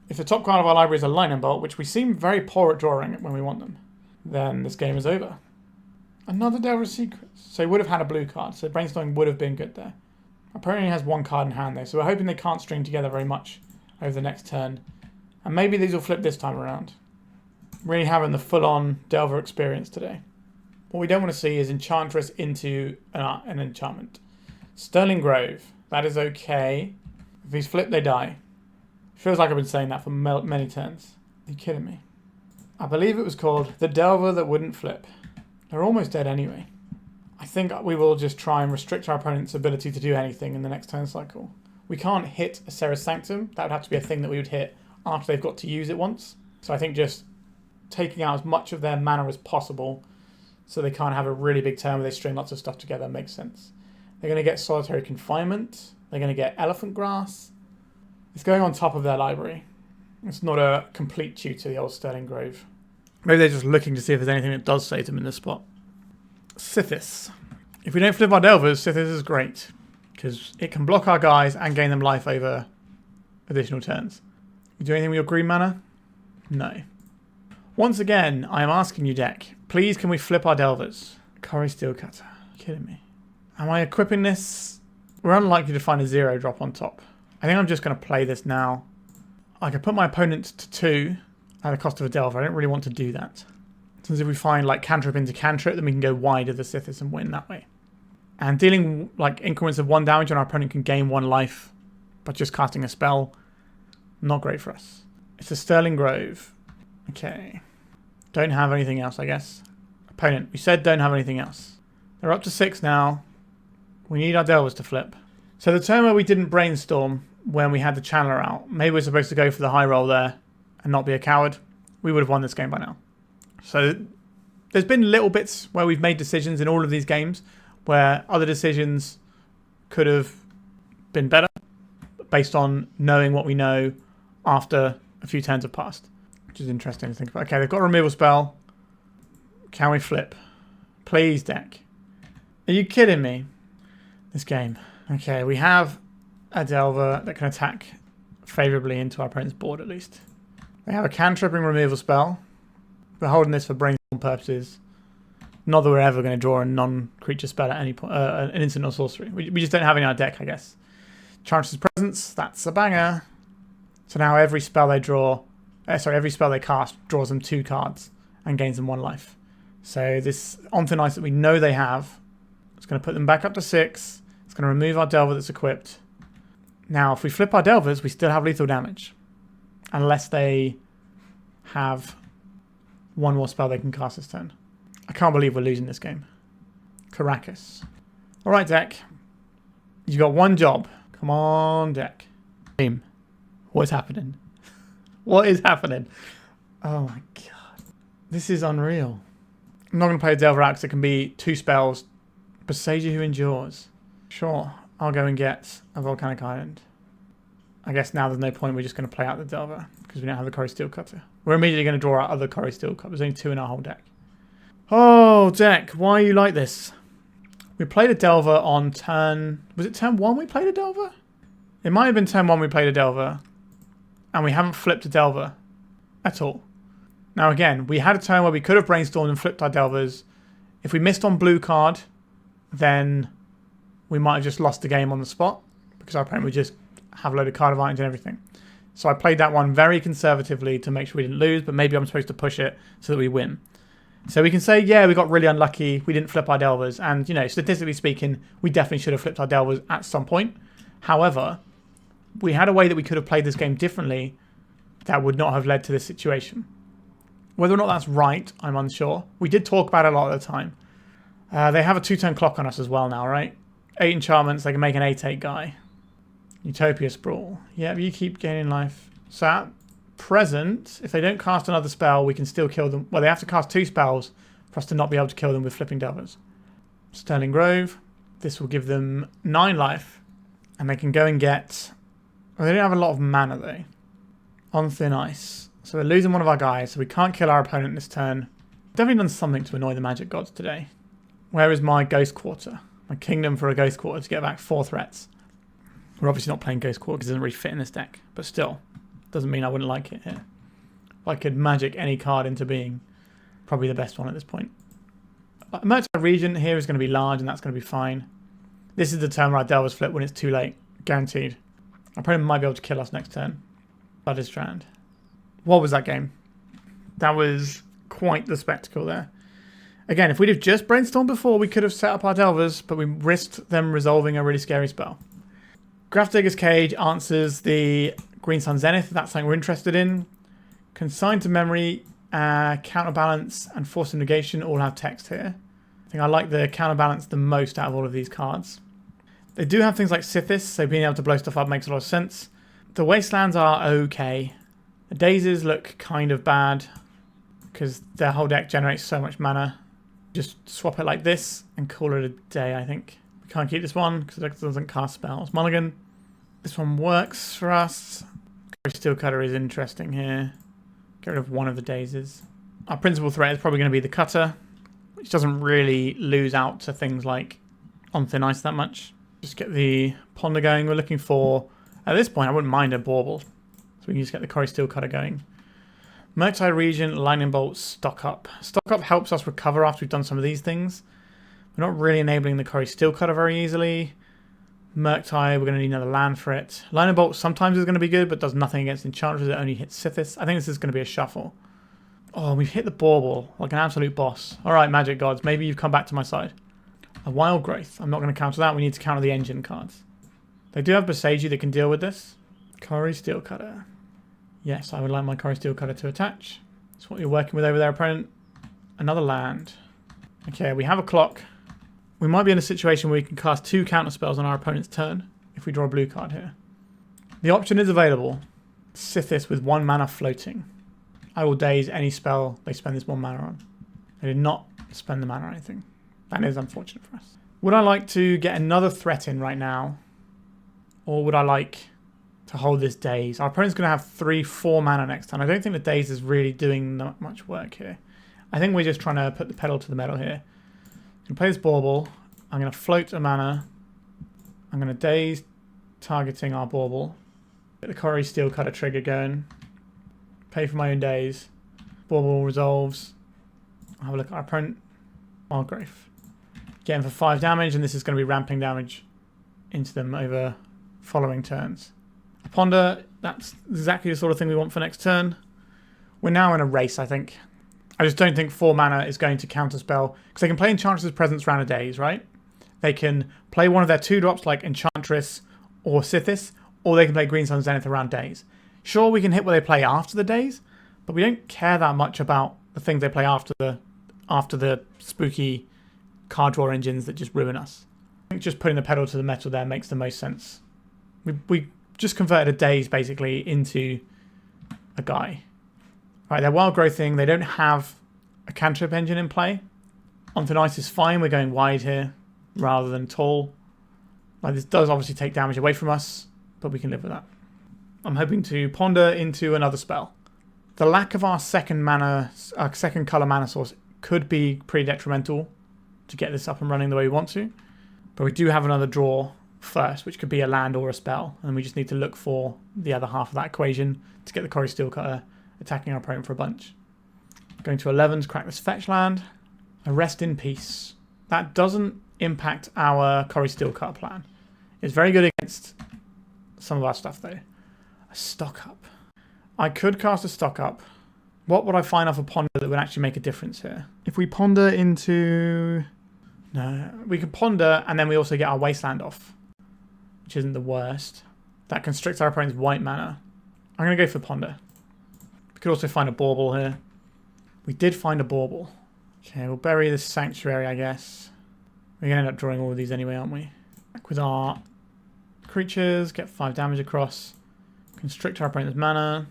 A: If the top card of our library is a Lightning Bolt, which we seem very poor at drawing when we want them, then this game is over. Another Delver of Secrets. So he would have had a blue card, so Brainstorm would have been good there. Our opponent only has 1 card in hand though, so we're hoping they can't string together very much over the next turn. And maybe these will flip this time around. Really having the full-on Delver experience today. What we don't want to see is Enchantress into an enchantment. Sterling Grove. That is okay. If these flip, they die. Feels like I've been saying that for many turns. Are you kidding me? I believe it was called the Delver that wouldn't flip. They're almost dead anyway. I think we will just try and restrict our opponent's ability to do anything in the next turn cycle. We can't hit a Serra's Sanctum. That would have to be a thing that we would hit after they've got to use it once. So I think just taking out as much of their mana as possible so they can't have a really big turn where they string lots of stuff together makes sense. They're going to get Solitary Confinement. They're going to get Elephant Grass. It's going on top of their library. It's not a complete tutor, the old Sterling Grove. Maybe they're just looking to see if there's anything that does save them in this spot. Sithis. If we don't flip our Delvers, Sithis is great. Because it can block our guys and gain them life over additional turns. You do anything with your green mana? No. Once again, I am asking you, deck, please can we flip our Delvers? Cori-Steel Cutter. Are you kidding me? Am I equipping this? We're unlikely to find a 0 drop on top. I think I'm just going to play this now. I could put my opponent to 2 at the cost of a Delver. I don't really want to do that. Since if we find like cantrip into cantrip, then we can go wide of the Sithis and win that way. And dealing like increments of 1 damage on our opponent can gain 1 life, but just casting a spell, not great for us. It's a Sterling Grove. Okay. Don't have anything else, I guess. Opponent, we said don't have anything else. They're up to 6 now. We need our Delvers to flip. So the turn where we didn't Brainstorm when we had the Channeler out, maybe we're supposed to go for the high roll there and not be a coward. We would have won this game by now. So there's been little bits where we've made decisions in all of these games where other decisions could have been better based on knowing what we know after a few turns have passed, which is interesting to think about. Okay, they've got a removal spell. Can we flip? Please, deck. Are you kidding me? This game. Okay, we have a Delver that can attack favourably into our opponent's board at least. They have a cantripping removal spell. We're holding this for Brainstorm purposes. Not that we're ever going to draw a non-creature spell at any point, an instant or sorcery. We just don't have any in our deck, I guess. Enchantress's Presence, that's a banger. So now every spell they draw, every spell they cast draws them 2 cards and gains them 1 life. So this on thin ice that we know they have, it's going to put them back up to 6. It's going to remove our Delver that's equipped. Now, if we flip our Delvers, we still have lethal damage. Unless they have 1 more spell they can cast this turn. I can't believe we're losing this game. Caracas. Alright, deck. You've got 1 job. Come on, deck. Team. What is happening? What is happening? Oh my god. This is unreal. I'm not going to play a Delver out because it can be 2 spells. Besieger Who Endures. Sure. I'll go and get a Volcanic Island. I guess now there's no point. We're just going to play out the Delver because we don't have the Cori-Steel Cutter. We're immediately going to draw out other Cori-Steel Cutter. There's only 2 in our whole deck. Oh, deck. Why are you like this? We played a Delver on turn... Was it turn 1 we played a Delver? It might have been turn 1 we played a Delver. And we haven't flipped a Delver at all. Now again, we had a turn where we could have Brainstormed and flipped our Delvers. If we missed on blue card, then we might have just lost the game on the spot. Because our opponent would just have a load of card advantage and everything. So I played that one very conservatively to make sure we didn't lose. But maybe I'm supposed to push it so that we win. So we can say, yeah, we got really unlucky. We didn't flip our Delvers. And, you know, statistically speaking, we definitely should have flipped our Delvers at some point. However, we had a way that we could have played this game differently that would not have led to this situation. Whether or not that's right, I'm unsure. We did talk about it a lot at the time. They have a 2-turn clock on us as well now, right? 8 enchantments, they can make an 8/8 guy. Utopia Sprawl. Yeah, you keep gaining life. So at present, if they don't cast another spell, we can still kill them. Well, they have to cast 2 spells for us to not be able to kill them with flipping Delvers. Sterling Grove. This will give them 9 life. And they can go and get Oh, they don't have a lot of mana though. On thin ice. So we're losing one of our guys, so we can't kill our opponent this turn. Definitely done something to annoy the magic gods today. Where is my Ghost Quarter? My kingdom for a Ghost Quarter to get back 4 threats. We're obviously not playing Ghost Quarter because it doesn't really fit in this deck. But still, doesn't mean I wouldn't like it here. If I could magic any card into being, probably the best one at this point. Murktide Regent here is going to be large and that's going to be fine. This is the turn where our Delvers flip when it's too late. Guaranteed. Our opponent might be able to kill us next turn. Flooded Strand. What was that game? That was quite the spectacle there. Again, if we'd have just brainstormed before, we could have set up our Delvers, but we risked them resolving a really scary spell. Grafdigger's Cage answers the Green Sun Zenith, if that's something we're interested in. Consign to Memory, Counterbalance, and Force of Negation all have text here. I think I like the Counterbalance the most out of all of these cards. They do have things like Sithis, so being able to blow stuff up makes a lot of sense. The Wastelands are okay. The Dazes look kind of bad because their whole deck generates so much mana. Just swap it like this and call it a day, I think. We can't keep this one because it doesn't cast spells. Mulligan. This one works for us. Cori-Steel Cutter is interesting here. Get rid of one of the Dazes. Our principal threat is probably going to be the Cutter, which doesn't really lose out to things like on thin ice that much. Just get the Ponder going. We're looking for, at this point, I wouldn't mind a Bauble. So we can just get the Cori-Steel Cutter going. Murktide Regent, Lightning Bolt, Stock Up. Stock Up helps us recover after we've done some of these things. We're not really enabling the Cori-Steel Cutter very easily. Murktide, we're going to need another land for it. Lightning Bolt sometimes is going to be good, but does nothing against Enchantress. It only hits Sithis. I think this is going to be a shuffle. Oh, we've hit the Bauble like an absolute boss. All right, Magic Gods, maybe you've come back to my side. A Wild Growth. I'm not going to counter that. We need to counter the engine cards. They do have Boseiju that can deal with this. Cori-Steel Cutter. Yes, I would like my Cori-Steel Cutter to attach. That's what you're working with over there, opponent. Another land. Okay, we have a clock. We might be in a situation where we can cast 2 counter spells on our opponent's turn if we draw a blue card here. The option is available. Sithis with 1 mana floating. I will daze any spell they spend this 1 mana on. They did not spend the mana or anything. That is unfortunate for us. Would I like to get another threat in right now? Or would I like to hold this Daze? Our opponent's going to have 3-4 mana next turn. I don't think the Daze is really doing that much work here. I think we're just trying to put the pedal to the metal here. I'm going to play this Bauble. I'm going to float a mana. I'm going to Daze targeting our Bauble. Get the Cori-Steel Cutter trigger going. Pay for my own Daze. Bauble resolves. I'll have a look at our opponent. Margrave. Get him for 5 damage, and this is going to be ramping damage into them over following turns. A Ponder, that's exactly the sort of thing we want for next turn. We're now in a race, I think. I just don't think 4 mana is going to counterspell, because they can play Enchantress's Presence round a Daze, right? They can play one of their 2 drops like Enchantress or Sithis, or they can play Green Sun Zenith around Daze. Sure, we can hit what they play after the Daze, but we don't care that much about the things they play after the spooky card draw engines that just ruin us. I think just putting the pedal to the metal there makes the most sense. We just converted a Daze basically into a guy. Right, they're wild growthing. They don't have a cantrip engine in play. On thin ice is fine. We're going wide here rather than tall. Like, this does obviously take damage away from us, but we can live with that. I'm hoping to ponder into another spell. The lack of our second color mana source could be pretty detrimental to get this up and running the way we want to. But we do have another draw first, which could be a land or a spell. And we just need to look for the other half of that equation to get the Cori-Steel Cutter attacking our opponent for a bunch. Going to 11 to crack this fetch land. A Rest in Peace. That doesn't impact our Cori-Steel Cutter plan. It's very good against some of our stuff though. A Stock Up. I could cast a Stock Up. What would I find off a Ponder that would actually make a difference here? If we ponder into... No, we can ponder and then we also get our Wasteland off, which isn't the worst. That constricts our opponent's white mana. I'm going to go for ponder. We could also find a Bauble here. We did find a Bauble. Okay, we'll bury this Sanctuary, I guess. We're going to end up drawing all of these anyway, aren't we? Back with our creatures, get 5 damage across. Constrict our opponent's mana.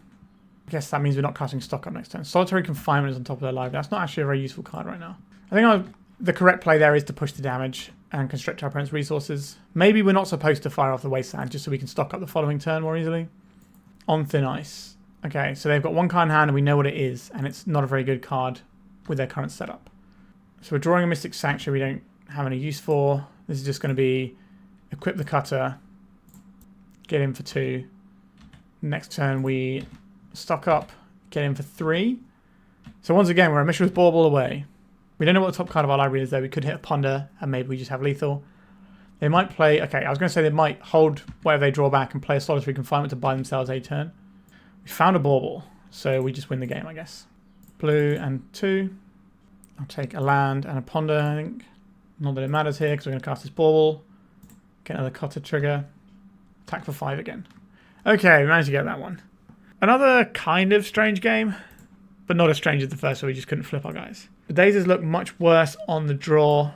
A: I guess that means we're not casting Stock Up next turn. Solitary Confinement is on top of their library. That's not actually a very useful card right now. I think the correct play there is to push the damage and constrict our opponent's resources. Maybe we're not supposed to fire off the Wasteland just so we can stock up the following turn more easily. On thin ice. Okay, so they've got one card in hand and we know what it is, and it's not a very good card with their current setup. So we're drawing a Mystic Sanctuary we don't have any use for. This is just going to be equip the cutter, get in for 2. Next turn we stock up, get in for 3. So once again, we're a Mishra's Bauble away. We don't know what the top card of our library is though. We could hit a Ponder and maybe we just have lethal. They might play, okay, I was going to say they might hold whatever they draw back and play a Solitary Confinement to buy themselves a turn. We found a Bauble, so we just win the game, I guess. Blue and 2. I'll take a land and a Ponder, I think. Not that it matters here because we're going to cast this Bauble. Get another Cutter trigger. Attack for 5 again. Okay, we managed to get that one. Another kind of strange game, but not as strange as the first, so we just couldn't flip our guys. The Dazes look much worse on the draw.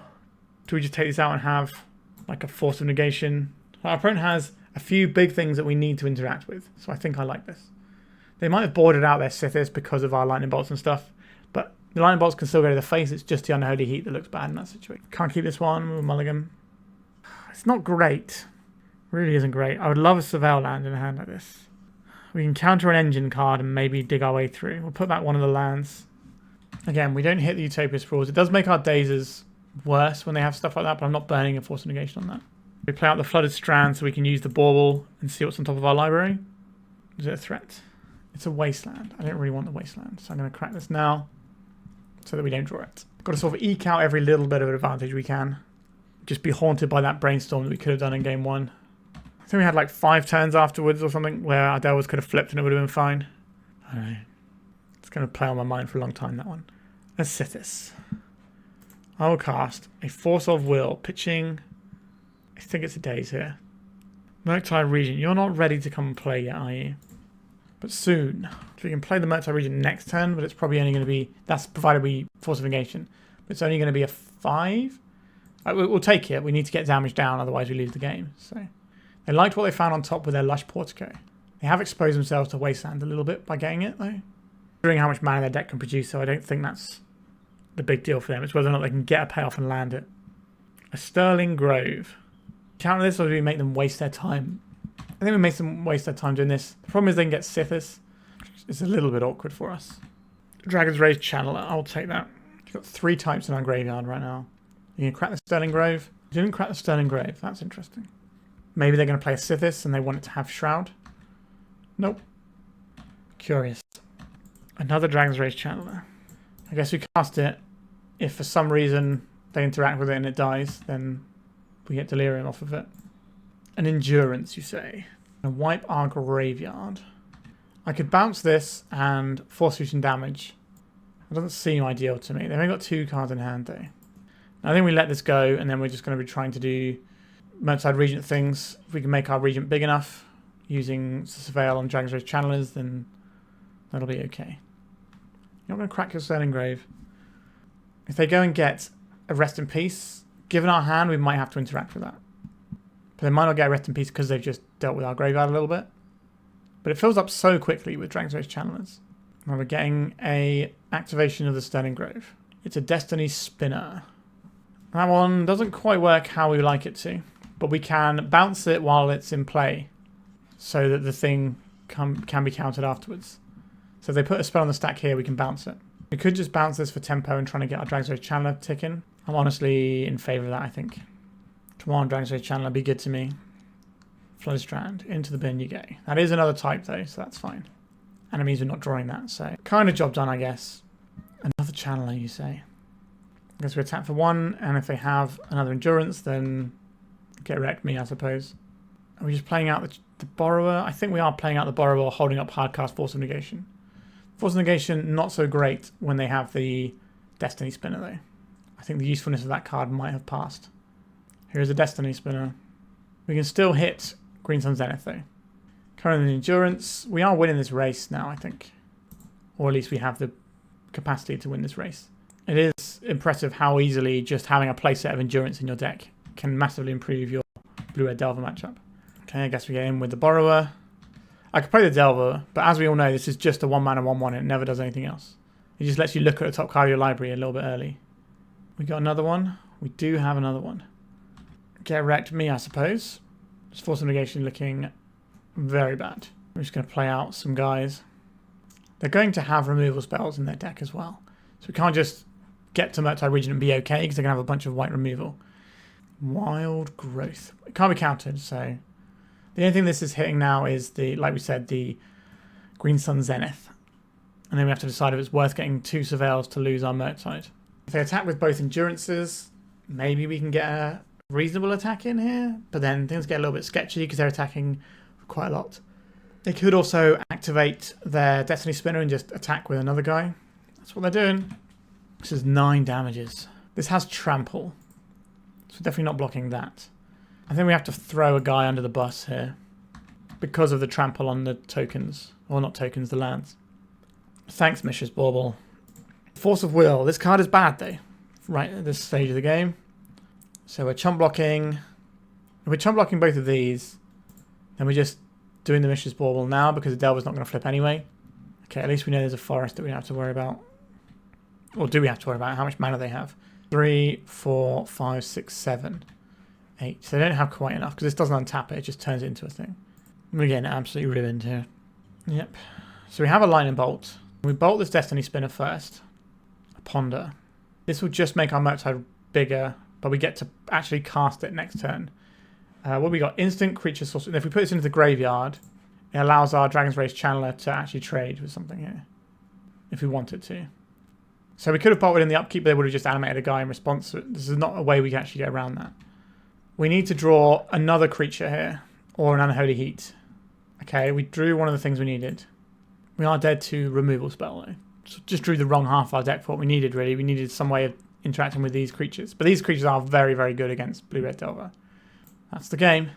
A: Do we just take this out and have like a Force of Negation? Our opponent has a few big things that we need to interact with, so I think I like this. They might have boarded out their Sithis because of our lightning bolts and stuff, but the lightning bolts can still go to the face. It's just the Unholy Heat that looks bad in that situation. Can't keep this one with Mulligan. It's not great. Really isn't great. I would love a Surveil land in a hand like this. We can counter an engine card and maybe dig our way through. We'll put back one of the lands. Again, we don't hit the Utopia Sprawls. It does make our Dazes worse when they have stuff like that, but I'm not burning a Force of Negation on that. We play out the Flooded Strand so we can use the Bauble and see what's on top of our library. Is it a threat? It's a Wasteland. I don't really want the Wasteland, so I'm going to crack this now so that we don't draw it. Got to sort of eke out every little bit of advantage we can. Just be haunted by that Brainstorm that we could have done in game 1. I think we had like 5 turns afterwards or something where our Delvers could have flipped and it would have been fine. I don't know. It's going to play on my mind for a long time, that one. Let's Sithis. I will cast a Force of Will, pitching, I think it's a Daze here. Murktide Regent, you're not ready to come and play yet, are you? But soon. So we can play the Murktide Regent next turn, but it's probably only going to be, that's provided we Force of Negation. But it's only going to be a 5. We'll take it. We need to get damage down, otherwise we lose the game. So they liked what they found on top with their Lush Portico. They have exposed themselves to Wasteland a little bit by getting it, though. Considering how much mana their deck can produce, so I don't think that's the big deal for them. It's whether or not they can get a payoff and land it. A Sterling Grove. Counter this, or do we make them waste their time? I think we make them waste their time doing this. The problem is they can get Sithis. It's a little bit awkward for us. Dragon's Rage Channeler. I'll take that. We've got 3 types in our graveyard right now. You can crack the Sterling Grove. You didn't crack the Sterling Grove. That's interesting. Maybe they're going to play a Sithis and they want it to have Shroud. Nope. Curious. Another Dragon's Rage Channeler. I guess we cast it. If for some reason they interact with it and it dies, then we get Delirium off of it. An Endurance, you say. And wipe our graveyard. I could bounce this and force fusion damage. It doesn't seem ideal to me. They've only got 2 cards in hand though. I think we let this go and then we're just going to be trying to do Murktide Regent things. If we can make our Regent big enough using Surveil on Dragon's Rage Channelers, then that'll be okay. You're not going to crack your Sterling Grave. If they go and get a Rest in Peace, given our hand, we might have to interact with that. But they might not get a Rest in Peace because they've just dealt with our graveyard a little bit. But it fills up so quickly with Dragon's Rage Channelers. And we're getting a activation of the Sterling Grove. It's a Destiny Spinner. That one doesn't quite work how we like it to, but we can bounce it while it's in play so that the thing can be countered afterwards. So if they put a spell on the stack here, we can bounce it. We could just bounce this for tempo and trying to get our Dragon's Rage Channeler ticking. I'm honestly in favour of that, I think. Come on, Dragon's Rage Channeler, be good to me. Flooded Strand, into the bin you go. That is another type though, so that's fine. And it means we're not drawing that, so kind of job done, I guess. Another Channeler, you say. I guess we attack for 1, and if they have another Endurance, then get wrecked me, I suppose. Are we just playing out the Borrower? I think we are playing out the Borrower, holding up hardcast Force of Negation. Force of Negation, not so great when they have the Destiny Spinner, though. I think the usefulness of that card might have passed. Here's a Destiny Spinner. We can still hit Green Sun Zenith, though. Currently Endurance. We are winning this race now, I think. Or at least we have the capacity to win this race. It is impressive how easily just having a playset of Endurance in your deck can massively improve your Blue-Red Delver matchup. Okay, I guess we get in with the Borrower. I could play the Delver, but as we all know, this is just a 1-mana 1/1. It never does anything else. It just lets you look at the top card of your library a little bit early. We got another one. We do have another one. Get wrecked me, I suppose. This Force of Negation looking very bad. I'm just going to play out some guys. They're going to have removal spells in their deck as well. So we can't just get to Murktide Regent and be okay, because they're going to have a bunch of white removal. Wild Growth. It can't be countered, so... The only thing this is hitting now is, like we said, the Green Sun Zenith. And then we have to decide if it's worth getting 2 Surveils to lose our Murktide. If they attack with both Endurances, maybe we can get a reasonable attack in here. But then things get a little bit sketchy because they're attacking quite a lot. They could also activate their Destiny Spinner and just attack with another guy. That's what they're doing. This is 9 damages. This has Trample. So definitely not blocking that. I think we have to throw a guy under the bus here. Because of the trample on the tokens. Or not tokens, the lands. Thanks, Mishra's Bauble. Force of Will. This card is bad, though. Right at this stage of the game. So we're chump blocking. If we're chump blocking both of these, then we're just doing the Mishra's Bauble now because the Delver's not going to flip anyway. Okay, at least we know there's a forest that we don't have to worry about. Or do we have to worry about how much mana they have? 3, 4, 5, 6, 7, 8. So they don't have quite enough because this doesn't untap it. It just turns it into a thing. I'm going to get absolutely ruined here. Yep. So we have a Lightning Bolt. We bolt this Destiny Spinner first. A Ponder. This will just make our Murktide bigger, but we get to actually cast it next turn. What we got? Instant creature source. And if we put this into the graveyard, it allows our Dragon's Race Channeler to actually trade with something here. If we wanted to. So we could have bolted in the upkeep, but they would have just animated a guy in response. This is not a way we can actually get around that. We need to draw another creature here, or an Unholy Heat. Okay, we drew one of the things we needed. We are dead to removal spell, though. So just drew the wrong half of our deck for what we needed, really. We needed some way of interacting with these creatures. But these creatures are very, very good against Blue-Red Delver. That's the game.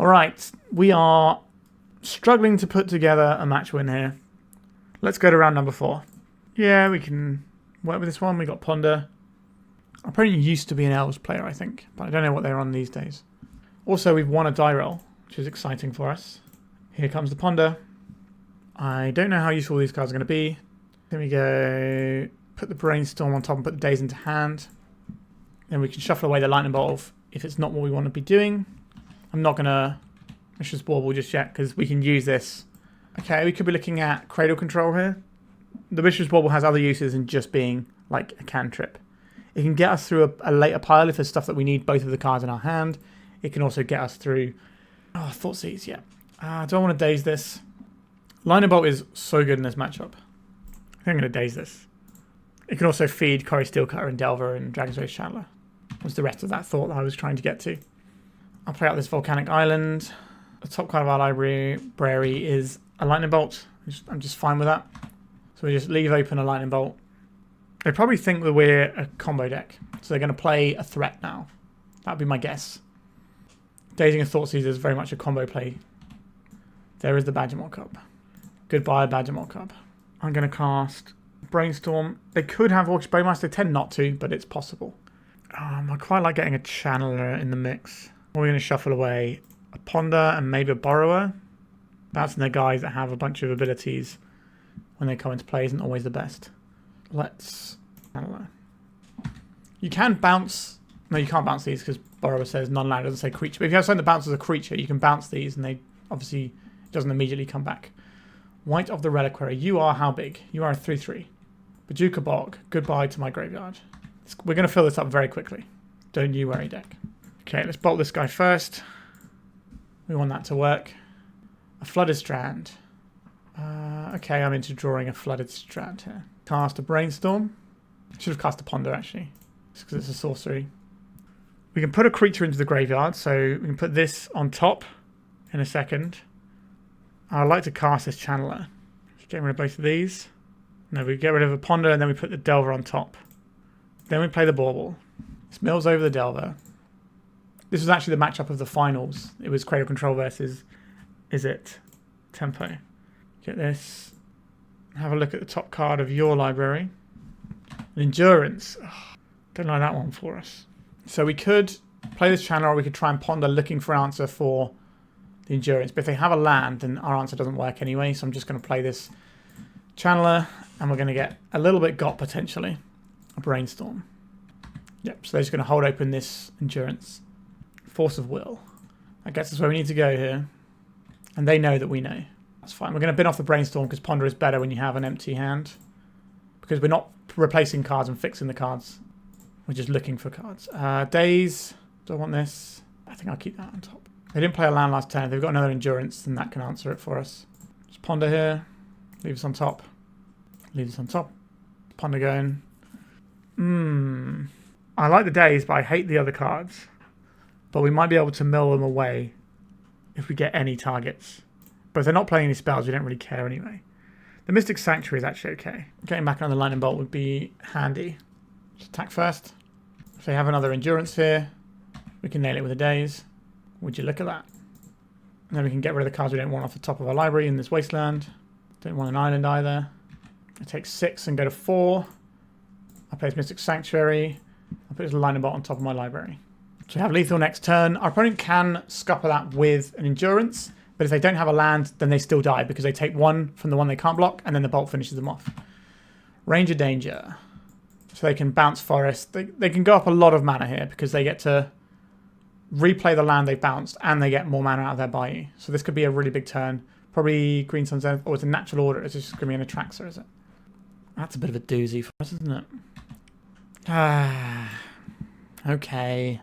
A: All right, we are struggling to put together a match win here. Let's go to round number 4. Yeah, we can work with this one. We got Ponder. Our opponent used to be an Elves player, I think, but I don't know what they're on these days. Also, we've won a die roll, which is exciting for us. Here comes the Ponder. I don't know how useful these cards are going to be. Then we go put the Brainstorm on top and put the Daze into hand. Then we can shuffle away the Lightning Bolt if it's not what we want to be doing. I'm not going to Mishra's Bauble just yet because we can use this. Okay, we could be looking at Cradle Control here. The Mishra's Bauble has other uses than just being like a cantrip. It can get us through a later pile if there's stuff that we need both of the cards in our hand. It can also get us through... Oh, Thoughtseize, yeah. Do I want to Daze this? Lightning Bolt is so good in this matchup. I think I'm going to Daze this. It can also feed Cori-Steel Cutter and Delver and Dragon's Race Channeler. Was the rest of that thought that I was trying to get to. I'll play out this Volcanic Island. The top card of our library is a Lightning Bolt. I'm just fine with that. So we just leave open a Lightning Bolt. They probably think that we're a combo deck. So they're going to play a threat now. That would be my guess. Dazing a Thoughtseize is very much a combo play. There is the Badgermore Cup. Goodbye, Badgermore Cup. I'm going to cast Brainstorm. They could have Orcish Bowmaster. They tend not to, but it's possible. I quite like getting a Channeler in the mix. We're going to shuffle away a Ponder and maybe a Borrower. Bouncing their guys that have a bunch of abilities when they come into play isn't always the best. Let's... Channeler. You can bounce... No, you can't bounce these because Borrower says non-land, doesn't say creature. But if you have something that bounces a creature, you can bounce these and they obviously it doesn't immediately come back. White of the Reliquary. You are how big? You are a 3/3. Bajuka Bog. Goodbye to my graveyard. We're going to fill this up very quickly. Don't you worry, deck. Okay, let's bolt this guy first. We want that to work. A Flooded Strand. Okay, I'm into drawing a Flooded Strand here. Cast a Brainstorm. Should have cast a Ponder, actually. Just because it's a sorcery. We can put a creature into the graveyard, so we can put this on top in a second. I'd like to cast this Channeler. Just get rid of both of these. No, we get rid of a Ponder and then we put the Delver on top. Then we play the Bauble. This mills over the Delver. This was actually the matchup of the finals. It was Cradle Control versus Izzet Tempo. Get this. Have a look at the top card of your library. Endurance. Oh, don't like that one for us. So we could play this Channeler or we could try and Ponder looking for an answer for the Endurance. But if they have a land, then our answer doesn't work anyway. So I'm just going to play this Channeler and we're going to get a little bit got potentially. A Brainstorm. Yep, so they're just going to hold open this Endurance. Force of Will. That gets us where we need to go here. And they know that we know. That's fine. We're going to bin off the Brainstorm because Ponder is better when you have an empty hand. Because we're not replacing cards and fixing the cards. We're just looking for cards. Daze. Do I want this? I think I'll keep that on top. They didn't play a land last turn. If they've got another Endurance, then that can answer it for us. Just Ponder here. Leave us on top. Leave us on top. Ponder going. I like the Daze, but I hate the other cards. But we might be able to mill them away if we get any targets. But if they're not playing any spells, we don't really care anyway. The Mystic Sanctuary is actually okay. Getting back on the Lightning Bolt would be handy. Just attack first. If they have another Endurance here, we can nail it with a Daze. Would you look at that? And then we can get rid of the cards we don't want off the top of our library in this Wasteland. Don't want an island either. I take 6 and go to 4. I play this Mystic Sanctuary. I'll put this Lightning Bolt on top of my library. So we have lethal next turn. Our opponent can scupper that with an Endurance, but if they don't have a land, then they still die because they take 1 from the one they can't block, and then the Bolt finishes them off. Range of Danger. So they can bounce Forest. They can go up a lot of mana here because they get to replay the land they bounced, and they get more mana out of their Bayou. So this could be a really big turn. Probably Green Sun's Zenith, or it's a natural order. It's just going to be an Atraxa, is it? That's a bit of a doozy for us, isn't it? Okay.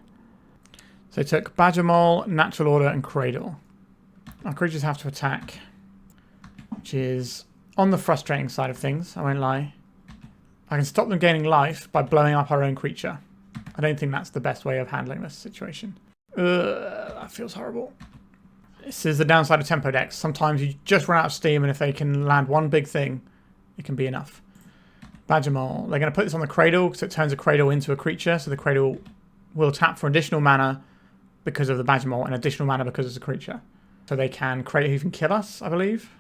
A: So they took Badger Mole, Natural Order, and Cradle. Our creatures have to attack, which is on the frustrating side of things, I won't lie. I can stop them gaining life by blowing up our own creature. I don't think that's the best way of handling this situation. That feels horrible. This is the downside of tempo decks. Sometimes you just run out of steam, and if they can land one big thing, it can be enough. Badger Mole. They're going to put this on the Cradle, so it turns a Cradle into a creature, so the Cradle will tap for additional mana because of the Badger Mole, and additional mana because it's a creature. So they can Cradle Hoof and kill us, I believe.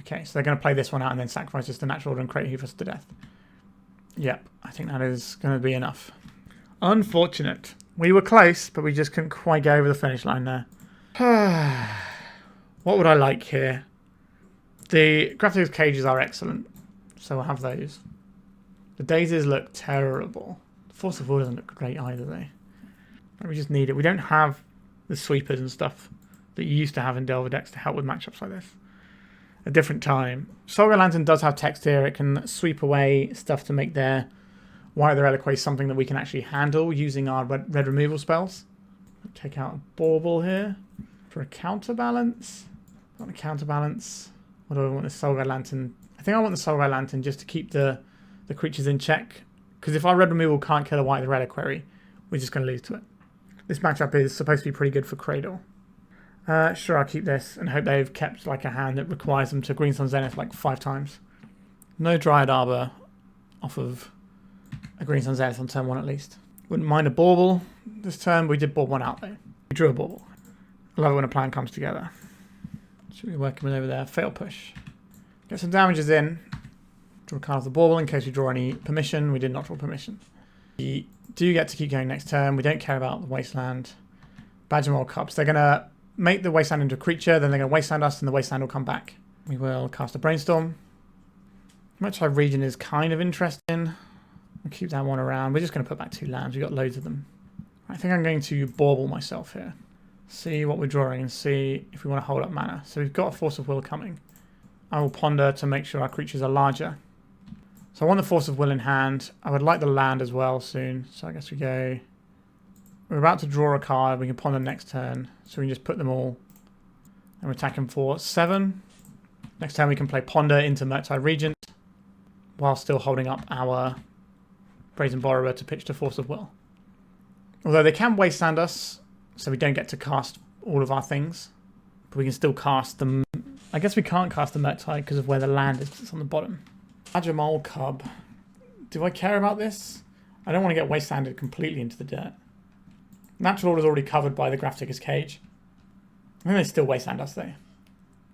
A: Okay, so they're going to play this one out and then sacrifice just the Natural Order and Cradle Hoof us to death. Yep, I think that is going to be enough. Unfortunate. We were close, but we just couldn't quite go over the finish line there. What would I like here? The Grafdigger's cages are excellent, so we'll have those. The Dazes look terrible. The Force of Will doesn't look great either, though. We just need it. We don't have the sweepers and stuff that you used to have in Delver decks to help with matchups like this. A different time. Solar Lantern does have text here. It can sweep away stuff to make their Wire the Reliquary something that we can actually handle using our red removal spells. Take out a Bauble here for a Counterbalance. I want a Counterbalance. What do I want the Solar Lantern? I think I want the Solar Lantern just to keep the creatures in check. Because if our red removal can't kill a Wire the Reliquary, we're just going to lose to it. This matchup is supposed to be pretty good for Cradle. Sure, I'll keep this and hope they've kept like a hand that requires them to Green Sun Zenith like 5 times. No Dryad Arbor off of a Green Sun Zenith on turn 1 at least. Wouldn't mind a Bauble this turn, but we did Bauble one out though. We drew a Bauble. I love it when a plan comes together. Should be working with over there. Fatal Push. Get some damages in. Draw a card of the Bauble in case we draw any permission. We did not draw permission. We do get to keep going next turn. We don't care about the Wasteland. Badger Mole Cups. They're going to make the Wasteland into a creature, then they're going to Wasteland us, and the Wasteland will come back. We will cast a Brainstorm. Murktide Regent is kind of interesting. We'll keep that one around. We're just going to put back 2 lands. We've got loads of them. I think I'm going to Bauble myself here. See what we're drawing and see if we want to hold up mana. So we've got a Force of Will coming. I will Ponder to make sure our creatures are larger. So I want the Force of Will in hand. I would like the land as well soon. So I guess we go... We're about to draw a card. We can Ponder next turn. So we can just put them all. And we're attacking for 7. Next turn we can play Ponder into Murktide Regent. While still holding up our Brazen Borrower to pitch to Force of Will. Although they can Wasteland us. So we don't get to cast all of our things. But we can still cast them. I guess we can't cast the Murktide because of where the land is. It's on the bottom. Badger Mole Cub. Do I care about this? I don't want to get Wastelanded completely into the dirt. Natural Order is already covered by the Grafdigger's Cage. I think they still Wasteland us though.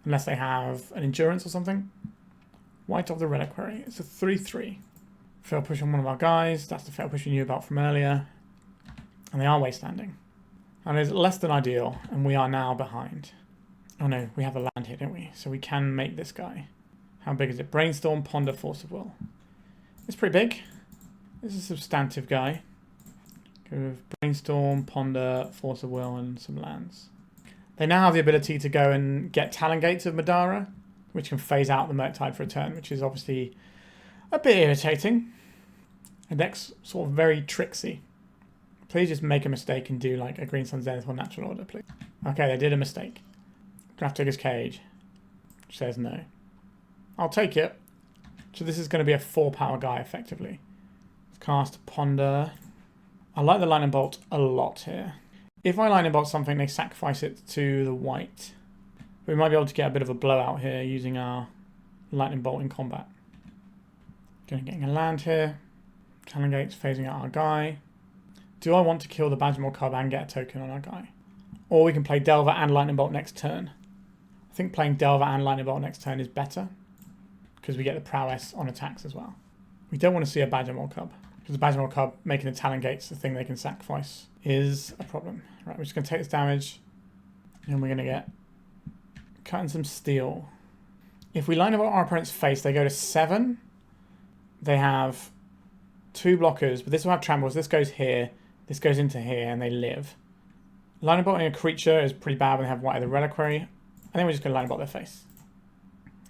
A: Unless they have an Endurance or something. White of the Reliquary. It's a 3/3. Fail push on one of our guys. That's the fail push we knew about from earlier. And they are Wastelanding. And it's less than ideal, and we are now behind. Oh no, we have the land here, don't we? So we can make this guy. How big is it? Brainstorm, Ponder, Force of Will. It's pretty big. This is a substantive guy. Go with Brainstorm, Ponder, Force of Will, and some lands. They now have the ability to go and get Talon Gates of Madara, which can phase out the Murktide for a turn, which is obviously a bit irritating. The deck's sort of very tricksy. Please just make a mistake and do like a Green Sun Zenith or Natural Order, please. Okay, they did a mistake. Grafdigger's Cage, which says no. I'll take it. So this is going to be a 4-power guy, effectively. Let's cast Ponder. I like the Lightning Bolt a lot here. If I Lightning Bolt something, they sacrifice it to the white. We might be able to get a bit of a blowout here using our Lightning Bolt in combat. Getting a land here. Talon Gates phasing out our guy. Do I want to kill the Badgermore Cub and get a token on our guy? Or we can play Delver and Lightning Bolt next turn. I think playing Delver and Lightning Bolt next turn is better, because we get the prowess on attacks as well. We don't want to see a Badgermore Cub, because the Badgermore Cub making the Talon Gates the thing they can sacrifice is a problem. Right, we're just going to take this damage, and we're going to get cutting some steel. If we line up our opponent's face, they go to 7. They have 2 blockers, but this will have trambles. This goes here, this goes into here, and they live. Lightning bolting a creature is pretty bad when they have White of the Reliquary. I think we're just going to Lightning bolt their face.